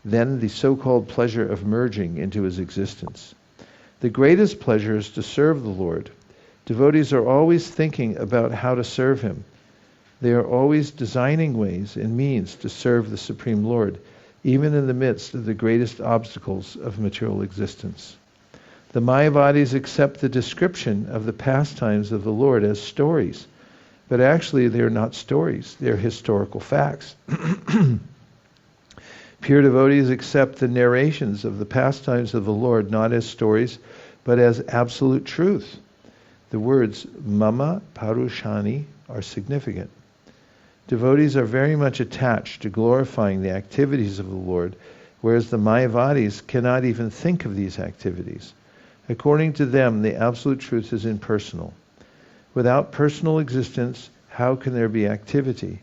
than the so-called pleasure of merging into his existence. The greatest pleasure is to serve the Lord. Devotees are always thinking about how to serve Him. They are always designing ways and means to serve the Supreme Lord, even in the midst of the greatest obstacles of material existence. The Mayavadis accept the description of the pastimes of the Lord as stories, but actually they are not stories, they are historical facts. Pure devotees accept the narrations of the pastimes of the Lord not as stories, but as absolute truth. The words mama parushani are significant. Devotees are very much attached to glorifying the activities of the Lord, whereas the Mayavadis cannot even think of these activities. According to them, the absolute truth is impersonal. Without personal existence, how can there be activity?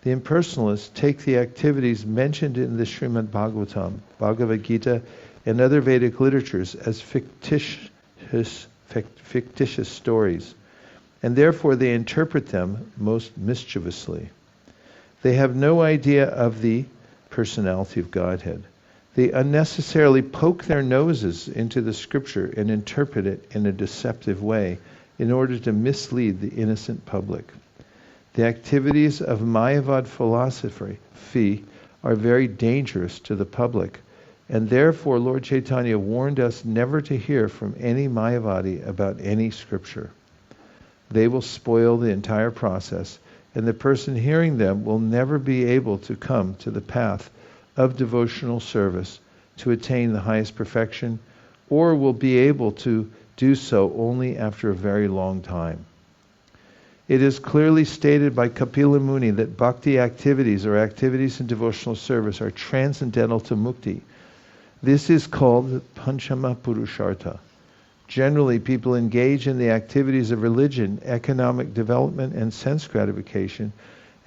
The impersonalists take the activities mentioned in the Srimad Bhagavatam, Bhagavad Gita, and other Vedic literatures as fictitious stories, and therefore they interpret them most mischievously. They have no idea of the personality of Godhead. They unnecessarily poke their noses into the scripture and interpret it in a deceptive way in order to mislead the innocent public. The activities of Mayavad philosophy are very dangerous to the public, and therefore Lord Chaitanya warned us never to hear from any Mayavadi about any scripture. They will spoil the entire process, and the person hearing them will never be able to come to the path of devotional service to attain the highest perfection, or will be able to do so only after a very long time. It is clearly stated by Kapila Muni that bhakti activities or activities in devotional service are transcendental to mukti. This is called the Panchama Purushartha. Generally, people engage in the activities of religion, economic development, and sense gratification,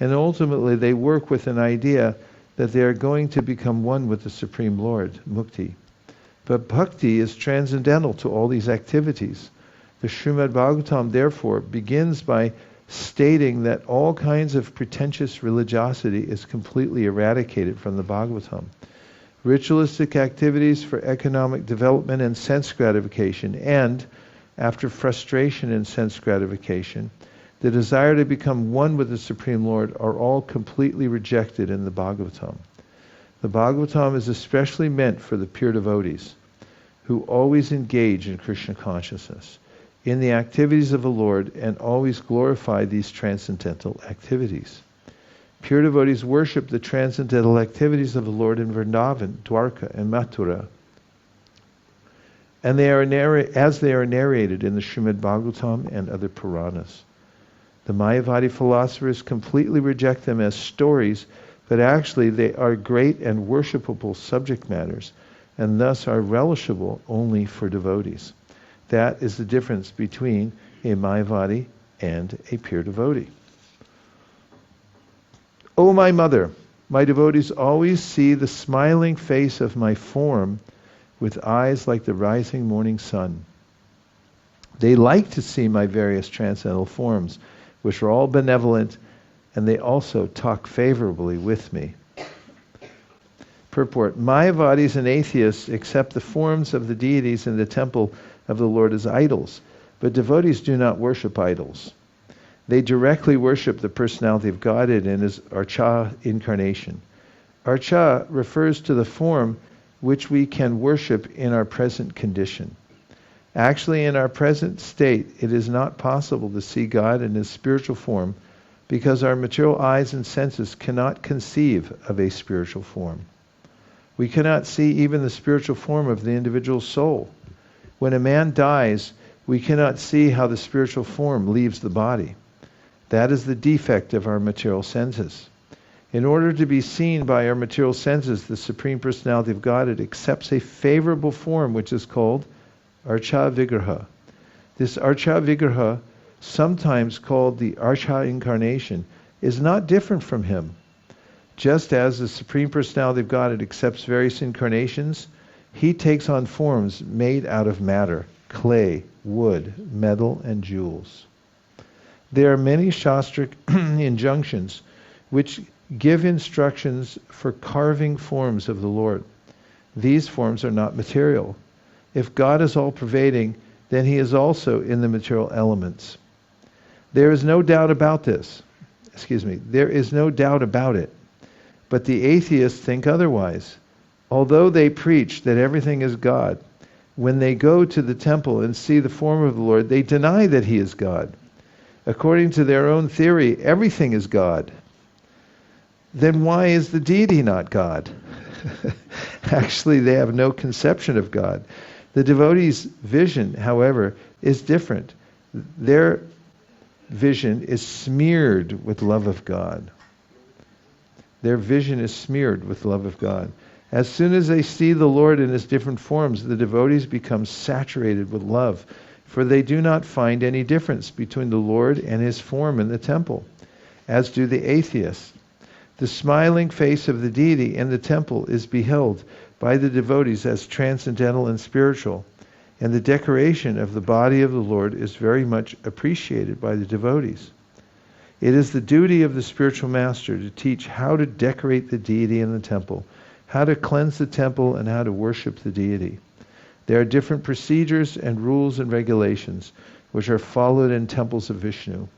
and ultimately they work with an idea that they are going to become one with the Supreme Lord, mukti. But bhakti is transcendental to all these activities. The Srimad Bhagavatam, therefore, begins by stating that all kinds of pretentious religiosity is completely eradicated from the Bhagavatam. Ritualistic activities for economic development and sense gratification, and, after frustration in sense gratification, the desire to become one with the Supreme Lord are all completely rejected in the Bhagavatam. The Bhagavatam is especially meant for the pure devotees, who always engage in Krishna consciousness, in the activities of the Lord, and always glorify these transcendental activities. Pure devotees worship the transcendental activities of the Lord in Vrindavan, Dwarka, and Mathura, and they are narrated in the Srimad Bhagavatam and other Puranas. The Mayavadi philosophers completely reject them as stories, but actually they are great and worshipable subject matters, and thus are relishable only for devotees. That is the difference between a Mayavadi and a pure devotee. O my mother, my devotees always see the smiling face of my form with eyes like the rising morning sun. They like to see my various transcendental forms, which are all benevolent, and they also talk favorably with me. Purport: Mayavadis and atheists accept the forms of the deities in the temple of the Lord as idols, but devotees do not worship idols. They directly worship the personality of Godhead in his Archa incarnation. Archa refers to the form which we can worship in our present condition. Actually, in our present state, it is not possible to see God in his spiritual form because our material eyes and senses cannot conceive of a spiritual form. We cannot see even the spiritual form of the individual soul. When a man dies, we cannot see how the spiritual form leaves the body. That is the defect of our material senses. In order to be seen by our material senses, the Supreme Personality of Godhead accepts a favorable form which is called Archa Vigraha. This Archa Vigraha, sometimes called the Archa incarnation, is not different from him. Just as the Supreme Personality of Godhead accepts various incarnations, he takes on forms made out of matter, clay, wood, metal, and jewels. There are many Shastric injunctions which give instructions for carving forms of the Lord. These forms are not material. If God is all-pervading, then he is also in the material elements. There is no doubt about this. There is no doubt about it. But the atheists think otherwise. Although they preach that everything is God, when they go to the temple and see the form of the Lord, they deny that he is God. According to their own theory, everything is God. Then why is the deity not God? Actually, they have no conception of God. The devotee's vision, however, is different. Their vision is smeared with love of God. Their vision is smeared with love of God. As soon as they see the Lord in his different forms, the devotees become saturated with love, for they do not find any difference between the Lord and his form in the temple, as do the atheists. The smiling face of the deity in the temple is beheld by the devotees as transcendental and spiritual, and the decoration of the body of the Lord is very much appreciated by the devotees. It is the duty of the spiritual master to teach how to decorate the deity in the temple, how to cleanse the temple, and how to worship the deity. There are different procedures and rules and regulations which are followed in temples of Vishnu.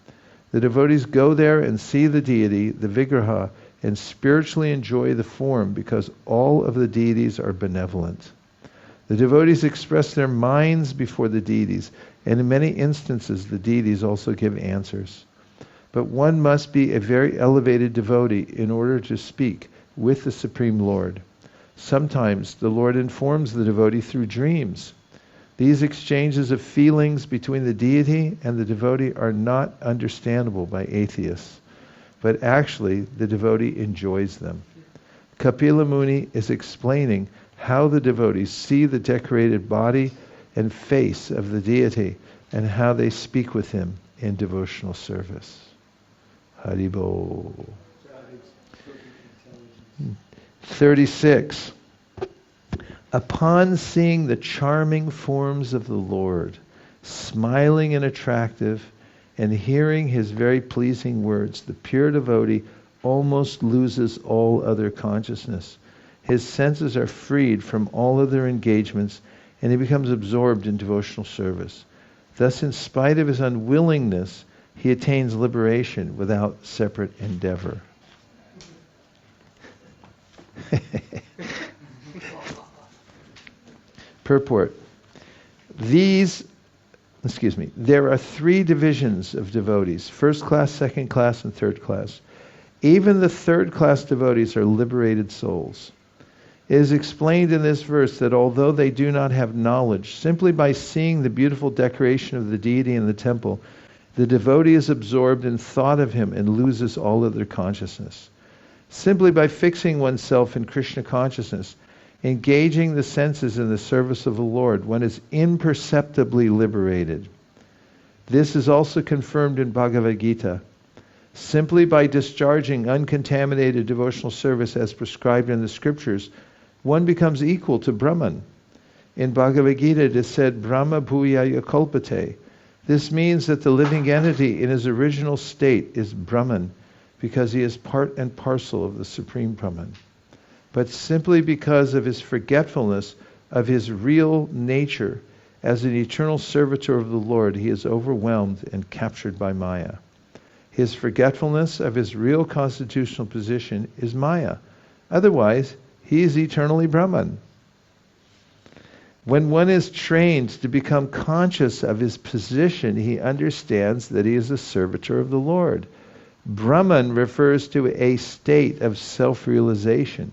The devotees go there and see the deity, the Vigraha, and spiritually enjoy the form because all of the deities are benevolent. The devotees express their minds before the deities, and in many instances the deities also give answers. But one must be a very elevated devotee in order to speak with the Supreme Lord. Sometimes the Lord informs the devotee through dreams. These exchanges of feelings between the deity and the devotee are not understandable by atheists, but actually the devotee enjoys them. Kapila Muni is explaining how the devotees see the decorated body and face of the deity and how they speak with him in devotional service. Haribo. 36. Upon seeing the charming forms of the Lord, smiling and attractive, and hearing his very pleasing words, the pure devotee almost loses all other consciousness. His senses are freed from all other engagements, and he becomes absorbed in devotional service. Thus, in spite of his unwillingness, he attains liberation without separate endeavor. Purport. There are three divisions of devotees: first class, second class, and third class. Even the third class devotees are liberated souls. It is explained in this verse that although they do not have knowledge, simply by seeing the beautiful decoration of the deity in the temple, the devotee is absorbed in thought of him and loses all other consciousness. Simply by fixing oneself in Krishna consciousness, engaging the senses in the service of the Lord, one is imperceptibly liberated. This is also confirmed in Bhagavad Gita. Simply by discharging uncontaminated devotional service as prescribed in the scriptures, one becomes equal to Brahman. In Bhagavad Gita it is said, Brahma bhuyaya kalpate. This means that the living entity in his original state is Brahman, because he is part and parcel of the Supreme Brahman. But simply because of his forgetfulness of his real nature as an eternal servitor of the Lord, he is overwhelmed and captured by Maya. His forgetfulness of his real constitutional position is Maya. Otherwise, he is eternally Brahman. When one is trained to become conscious of his position, he understands that he is a servitor of the Lord. Brahman refers to a state of self-realization.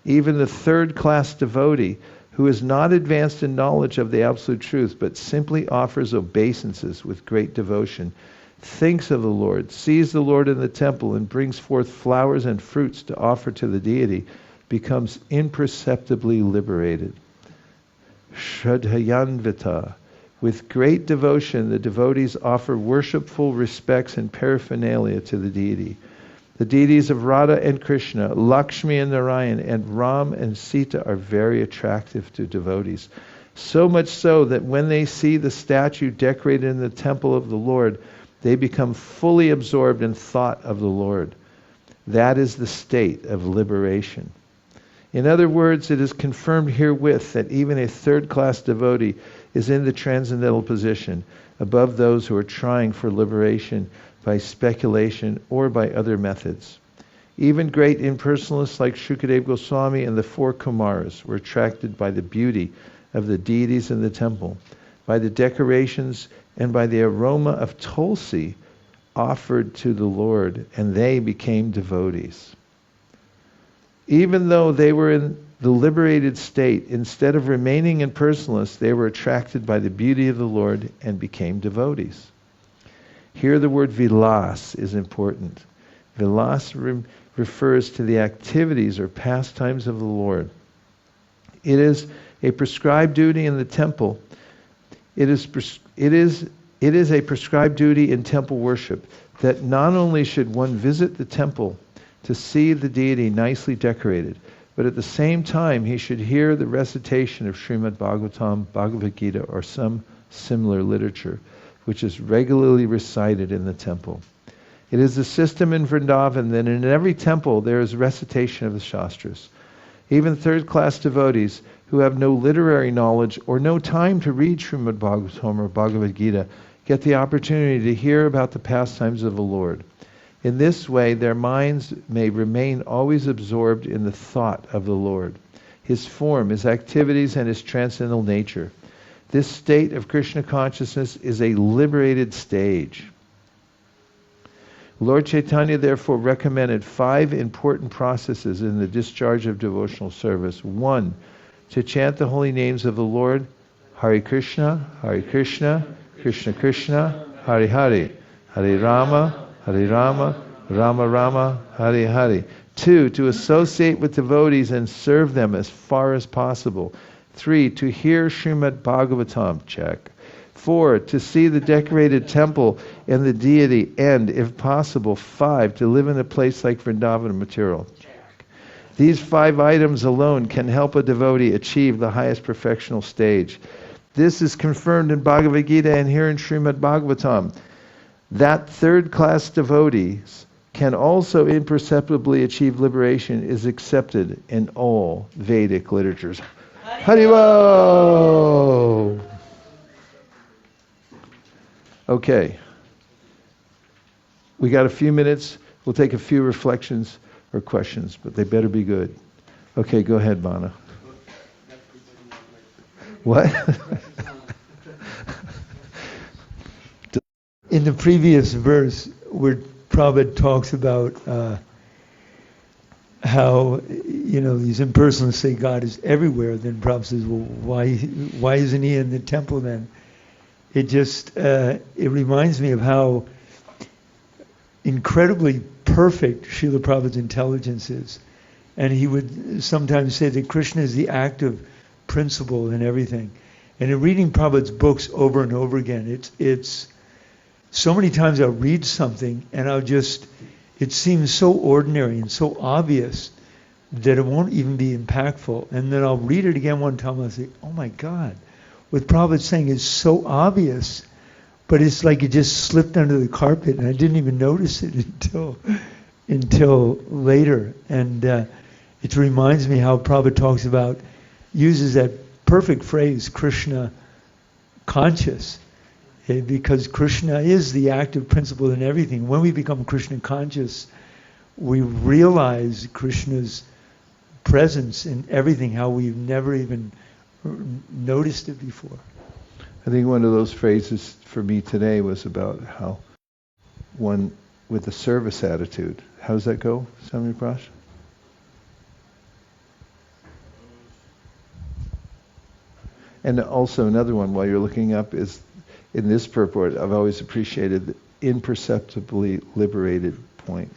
Even the third-class devotee, who is not advanced in knowledge of the Absolute Truth, but simply offers obeisances with great devotion, thinks of the Lord, sees the Lord in the temple, and brings forth flowers and fruits to offer to the deity, becomes imperceptibly liberated. Shraddhayanvita. With great devotion, the devotees offer worshipful respects and paraphernalia to the deity. The deities of Radha and Krishna, Lakshmi and Narayan, and Ram and Sita are very attractive to devotees. So much so that when they see the statue decorated in the temple of the Lord, they become fully absorbed in thought of the Lord. That is the state of liberation. In other words, it is confirmed herewith that even a third-class devotee is in the transcendental position, above those who are trying for liberation by speculation or by other methods. Even great impersonalists like Shukadeva Goswami and the four Kumaras were attracted by the beauty of the deities in the temple, by the decorations, and by the aroma of tulsi offered to the Lord, and they became devotees. Even though they were in the liberated state, instead of remaining impersonalists, they were attracted by the beauty of the Lord and became devotees. Here the word vilas is important. Vilas refers to the activities or pastimes of the Lord. It is a prescribed duty in the temple. It is a prescribed duty in temple worship that not only should one visit the temple to see the deity nicely decorated, but at the same time he should hear the recitation of Srimad Bhagavatam, Bhagavad Gita, or some similar literature, which is regularly recited in the temple. It is the system in Vrindavan that in every temple there is recitation of the Shastras. Even third-class devotees who have no literary knowledge or no time to read Srimad Bhagavatam or Bhagavad Gita get the opportunity to hear about the pastimes of the Lord. In this way, their minds may remain always absorbed in the thought of the Lord, His form, His activities, and His transcendental nature. This state of Krishna consciousness is a liberated stage. Lord Chaitanya therefore recommended 5 important processes in the discharge of devotional service. 1, to chant the holy names of the Lord, Hare Krishna, Krishna Krishna, Hare Hare, Hare Rama, Rama Rama, Hare Hare. 2, to associate with devotees and serve them as far as possible. 3, to hear Srimad Bhagavatam, check. 4, to see the decorated temple and the deity, and, if possible, 5, to live in a place like Vrindavan material. These 5 items alone can help a devotee achieve the highest perfectional stage. This is confirmed in Bhagavad Gita and here in Srimad Bhagavatam. That third-class devotees can also imperceptibly achieve liberation is accepted in all Vedic literatures. Haribo! Okay. We got a few minutes. We'll take a few reflections or questions, but they better be good. Okay, go ahead, Bana. What? In the previous verse, where Prabhupada talks about how, these impersonalists say God is everywhere, then Prabhupada says, well, why isn't he in the temple then? It just, it reminds me of how incredibly perfect Srila Prabhupada's intelligence is. And he would sometimes say that Krishna is the active principle in everything. And in reading Prabhupada's books over and over again, it's so many times I'll read something and it seems so ordinary and so obvious that it won't even be impactful. And then I'll read it again one time and I'll say, oh my God, what Prabhupada's saying is so obvious, but it's like it just slipped under the carpet and I didn't even notice it until later. And it reminds me how Prabhupada uses that perfect phrase, Krishna conscious, because Krishna is the active principle in everything. When we become Krishna conscious, we realize Krishna's presence in everything, how we've never even noticed it before. I think one of those phrases for me today was about how one with a service attitude. How does that go, Swami Prakash? And also another one while you're looking up is, in this purport, I've always appreciated the imperceptibly liberated point.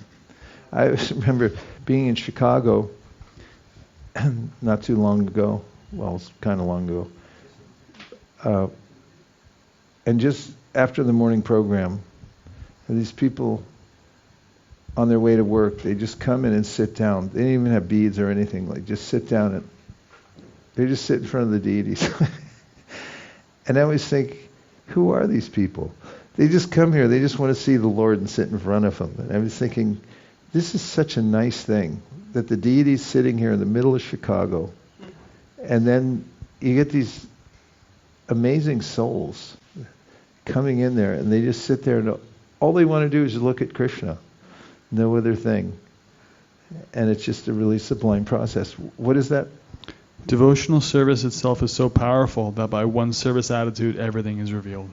I remember being in Chicago not too long ago, well, it's kind of long ago, and just after the morning program, these people on their way to work, they just come in and sit down. They didn't even have beads or anything, like just sit down and they just sit in front of the deities. And I always think, who are these people? They just come here, they just want to see the Lord and sit in front of him. And I was thinking, this is such a nice thing, that the deity's sitting here in the middle of Chicago, and then you get these amazing souls coming in there, and they just sit there, and all they want to do is look at Krishna, no other thing. And it's just a really sublime process. What is that? Devotional service itself is so powerful that by one service attitude, everything is revealed.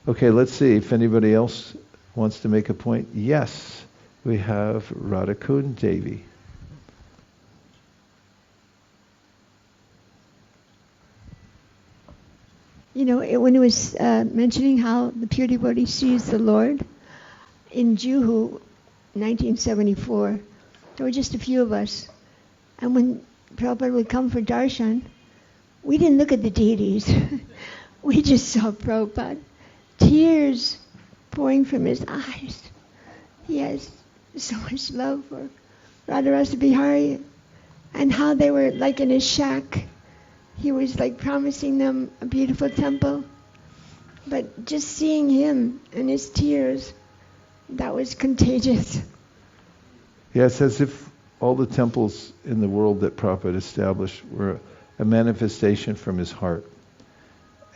Okay, let's see if anybody else wants to make a point. Yes, we have Radhakund Devi. You know, when it was mentioning how the pure devotee sees the Lord, in Juhu, 1974, there were just a few of us. And when Prabhupada would come for darshan, we didn't look at the deities. We just saw Prabhupada. Tears pouring from his eyes. He has so much love for Radharasa Bihari. And how they were like in his shack. He was like promising them a beautiful temple. But just seeing him and his tears, that was contagious. Yeah, it's as if all the temples in the world that Prabhupada established were a manifestation from his heart.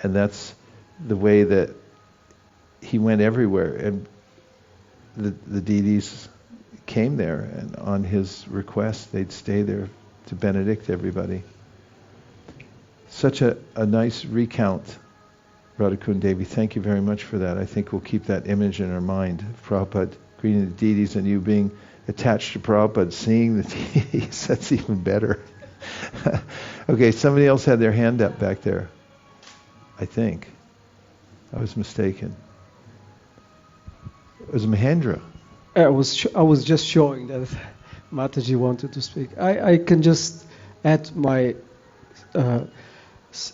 And that's the way that he went everywhere. And the deities came there, and on his request, they'd stay there to benedict everybody. Such a nice recount, Radhakund Devi. Thank you very much for that. I think we'll keep that image in our mind. Prabhupada greeting the deities and you being attached to Prabhupada, seeing the deities, that's even better. Okay, somebody else had their hand up back there. I think. I was mistaken. It was Mahendra. I was just showing that Mataji wanted to speak. I can just add my...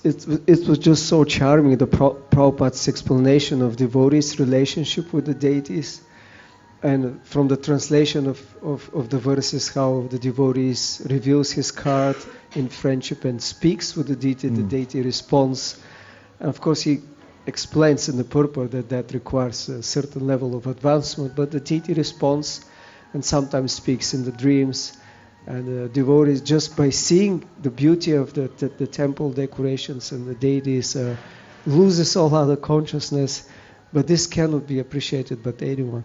It was just so charming, the Prabhupada's explanation of devotees' relationship with the deities. And from the translation of the verses, how the devotees reveals his heart in friendship and speaks with the deity responds. And of course he explains in the purport that requires a certain level of advancement, but the deity responds and sometimes speaks in the dreams. And the devotees, just by seeing the beauty of the temple decorations and the deities, loses all other consciousness, but this cannot be appreciated by anyone.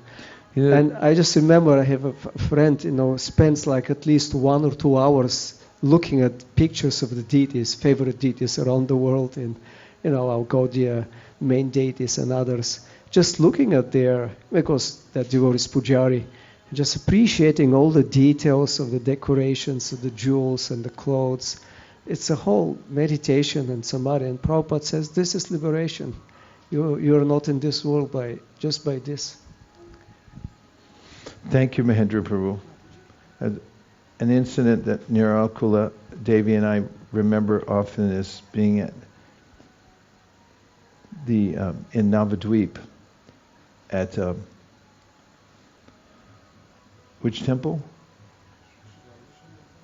Yeah. And I just remember I have a friend, spends like at least 1 or 2 hours looking at pictures of the deities, favorite deities around the world, and our Gaudiya main deities and others, just looking at because that devotee is Pujari, just appreciating all the details of the decorations, of the jewels and the clothes. It's a whole meditation and samadhi, and Prabhupada says this is liberation. You're not in this world just by this. Thank you, Mahendra Prabhu. An incident that Nirakula Devi and I remember often is being at in Navadvip at which temple?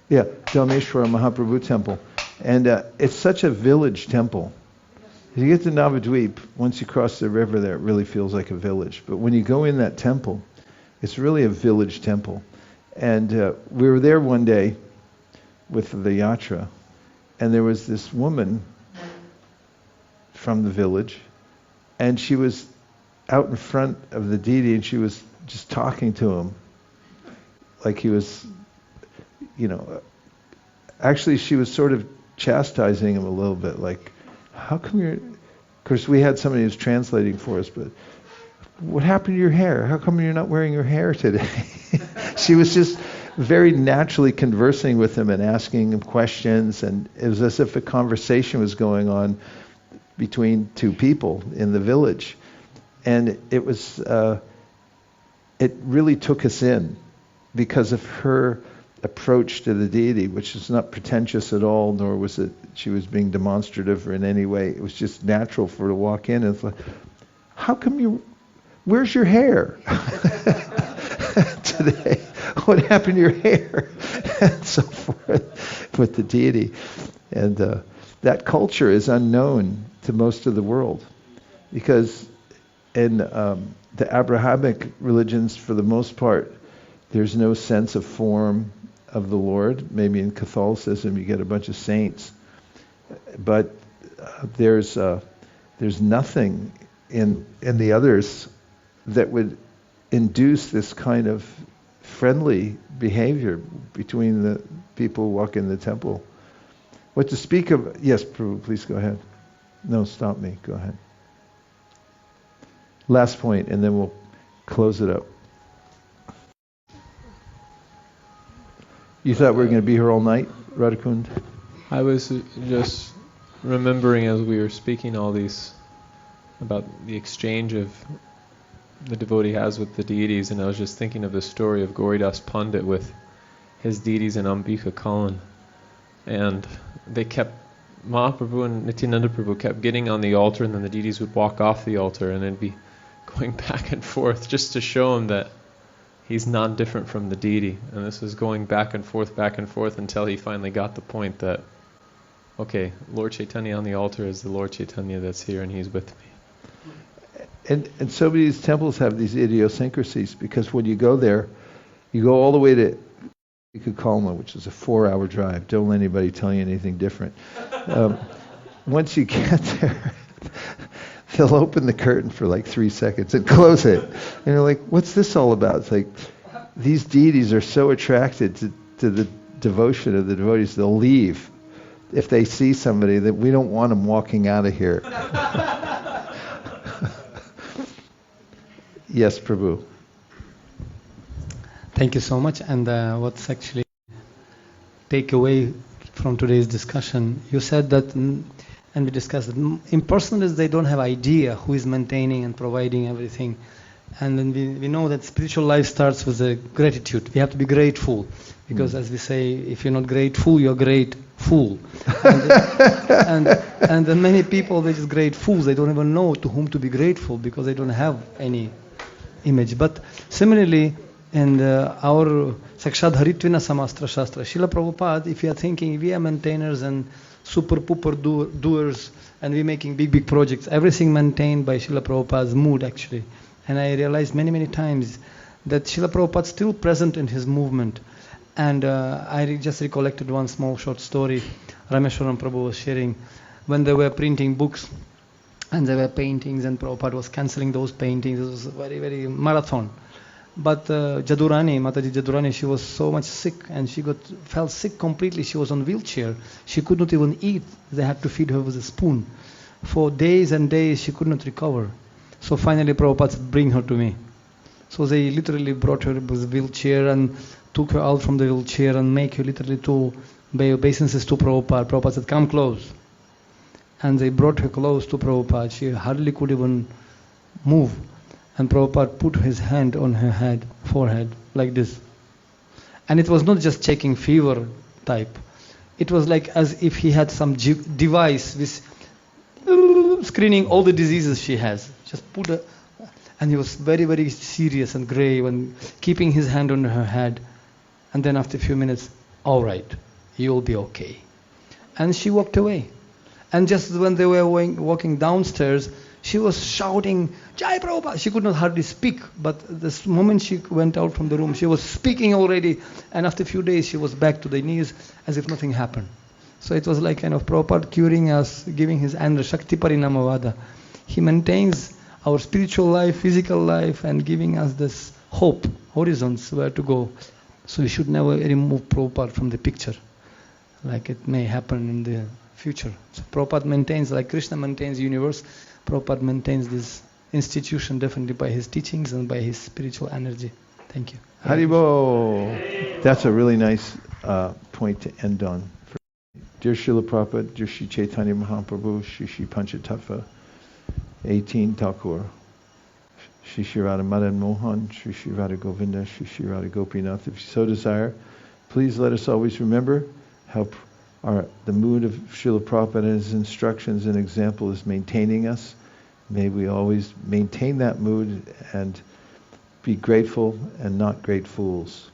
Yeah, Dharmeshwara Mahaprabhu temple. And it's such a village temple. If you get to Navadvip, once you cross the river there, it really feels like a village. But when you go in that temple, it's really a village temple. And we were there one day with the yatra, and there was this woman from the village, and she was out in front of the deity, and she was just talking to him like he was, actually she was sort of chastising him a little bit, like, how come you're, of course we had somebody who was translating for us, but what happened to your hair? How come you're not wearing your hair today? She was just very naturally conversing with him and asking him questions, and it was as if a conversation was going on between two people in the village. And it was, it really took us in because of her approach to the deity, which is not pretentious at all, nor was it she was being demonstrative or in any way. It was just natural for her to walk in and it's like, how come where's your hair? Today, what happened to your hair? And so forth with the deity. And that culture is unknown to most of the world because in the Abrahamic religions, for the most part, there's no sense of form of the Lord. Maybe in Catholicism you get a bunch of saints, but there's nothing in the others that would induce this kind of friendly behavior between the people who walk in the temple. What to speak of? Yes, Prabhu, please go ahead. No, stop me. Go ahead. Last point, and then we'll close it up. You thought we were going to be here all night, Radhakund? I was just remembering as we were speaking all these about the exchange of the devotee has with the deities, and I was just thinking of the story of Gauridas Pandit with his deities in Ambika Kalan. And they kept, Mahaprabhu and Nityananda Prabhu kept getting on the altar, and then the deities would walk off the altar, and it'd be going back and forth just to show him that he's non-different from the deity. And this was going back and forth until he finally got the point that, okay, Lord Chaitanya on the altar is the Lord Chaitanya that's here and he's with me. And so many of these temples have these idiosyncrasies because when you go there, you go all the way to Kalma, which is a 4-hour drive. Don't let anybody tell you anything different. Once you get there, they'll open the curtain for like 3 seconds and close it. And you're like, what's this all about? It's like, these deities are so attracted to the devotion of the devotees, they'll leave if they see somebody that we don't want them walking out of here. Yes, Prabhu. Thank you so much. And what's actually take away from today's discussion, you said that, and we discussed that impersonalists, they don't have idea who is maintaining and providing everything. And then we know that spiritual life starts with a gratitude. We have to be grateful. Because as we say, if you're not grateful, you're great fool. And then many people, they're just great fools. They don't even know to whom to be grateful because they don't have any image. But similarly, in our Sakshat Haritvina Samastra Shastra, Srila Prabhupada, if you are thinking we are maintainers and super pooper doers and we're making big projects, everything maintained by Srila Prabhupada's mood actually. And I realized many times that Srila Prabhupada is still present in his movement. And I just recollected one small short story Rameshwaram Prabhu was sharing when they were printing books and there were paintings and Prabhupada was cancelling those paintings. It was very marathon. But Mataji Jadurani, she was so much sick and she felt sick completely. She was on wheelchair. She could not even eat. They had to feed her with a spoon. For days and days she could not recover. So finally Prabhupada said, bring her to me. So they literally brought her with a wheelchair and took her out from the wheelchair and make her literally to obeisances to Prabhupada. Prabhupada said, come close. And they brought her close to Prabhupada. She hardly could even move. And Prabhupada put his hand on her forehead, like this. And it was not just checking fever type. It was like as if he had some device with screening all the diseases she has. Just put a, and he was very, very serious and grave and keeping his hand on her head. And then after a few minutes, all right, you'll be okay. And she walked away. And just when they were walking downstairs, she was shouting, Jai Prabhupada! She could not hardly speak, but the moment she went out from the room, she was speaking already. And after a few days, she was back to the knees as if nothing happened. So it was like kind of Prabhupada curing us, giving his energy, Shakti Parinamavada. He maintains our spiritual life, physical life, and giving us this hope, horizons where to go. So we should never remove Prabhupada from the picture, like it may happen in the future. So Prabhupada maintains, like Krishna maintains the universe, Prabhupada maintains this institution definitely by his teachings and by his spiritual energy. Thank you. Haribo! That's a really nice point to end on. Dear Srila Prabhupada, dear Sri Chaitanya Mahaprabhu, Sri Sri Panchatattva, 18 Thakur, Sri Sri Radha Madan Mohan, Sri Sri Radha Govinda, Sri Sri Radha Gopinath. If you so desire, please let us always remember how the mood of Srila Prabhupada and his instructions and example is maintaining us. May we always maintain that mood and be grateful and not great fools.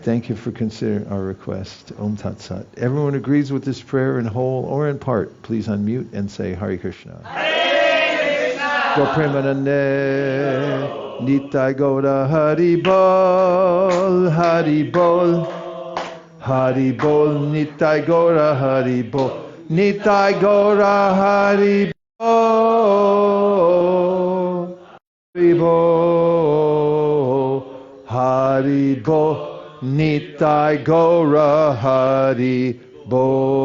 Thank you for considering our request. Om Tat Sat. Everyone agrees with this prayer in whole or in part. Please unmute and say Hare Krishna. Hare Krishna. Go Premanande. Nitai Gaura Hari Bol. Hari Bol. Hari Bol. Nitai Gaura Hari Bol. Nitai Gaura Hari Bol. Hari Bol. Hari Bol. Nitai Gaura Hari Bol.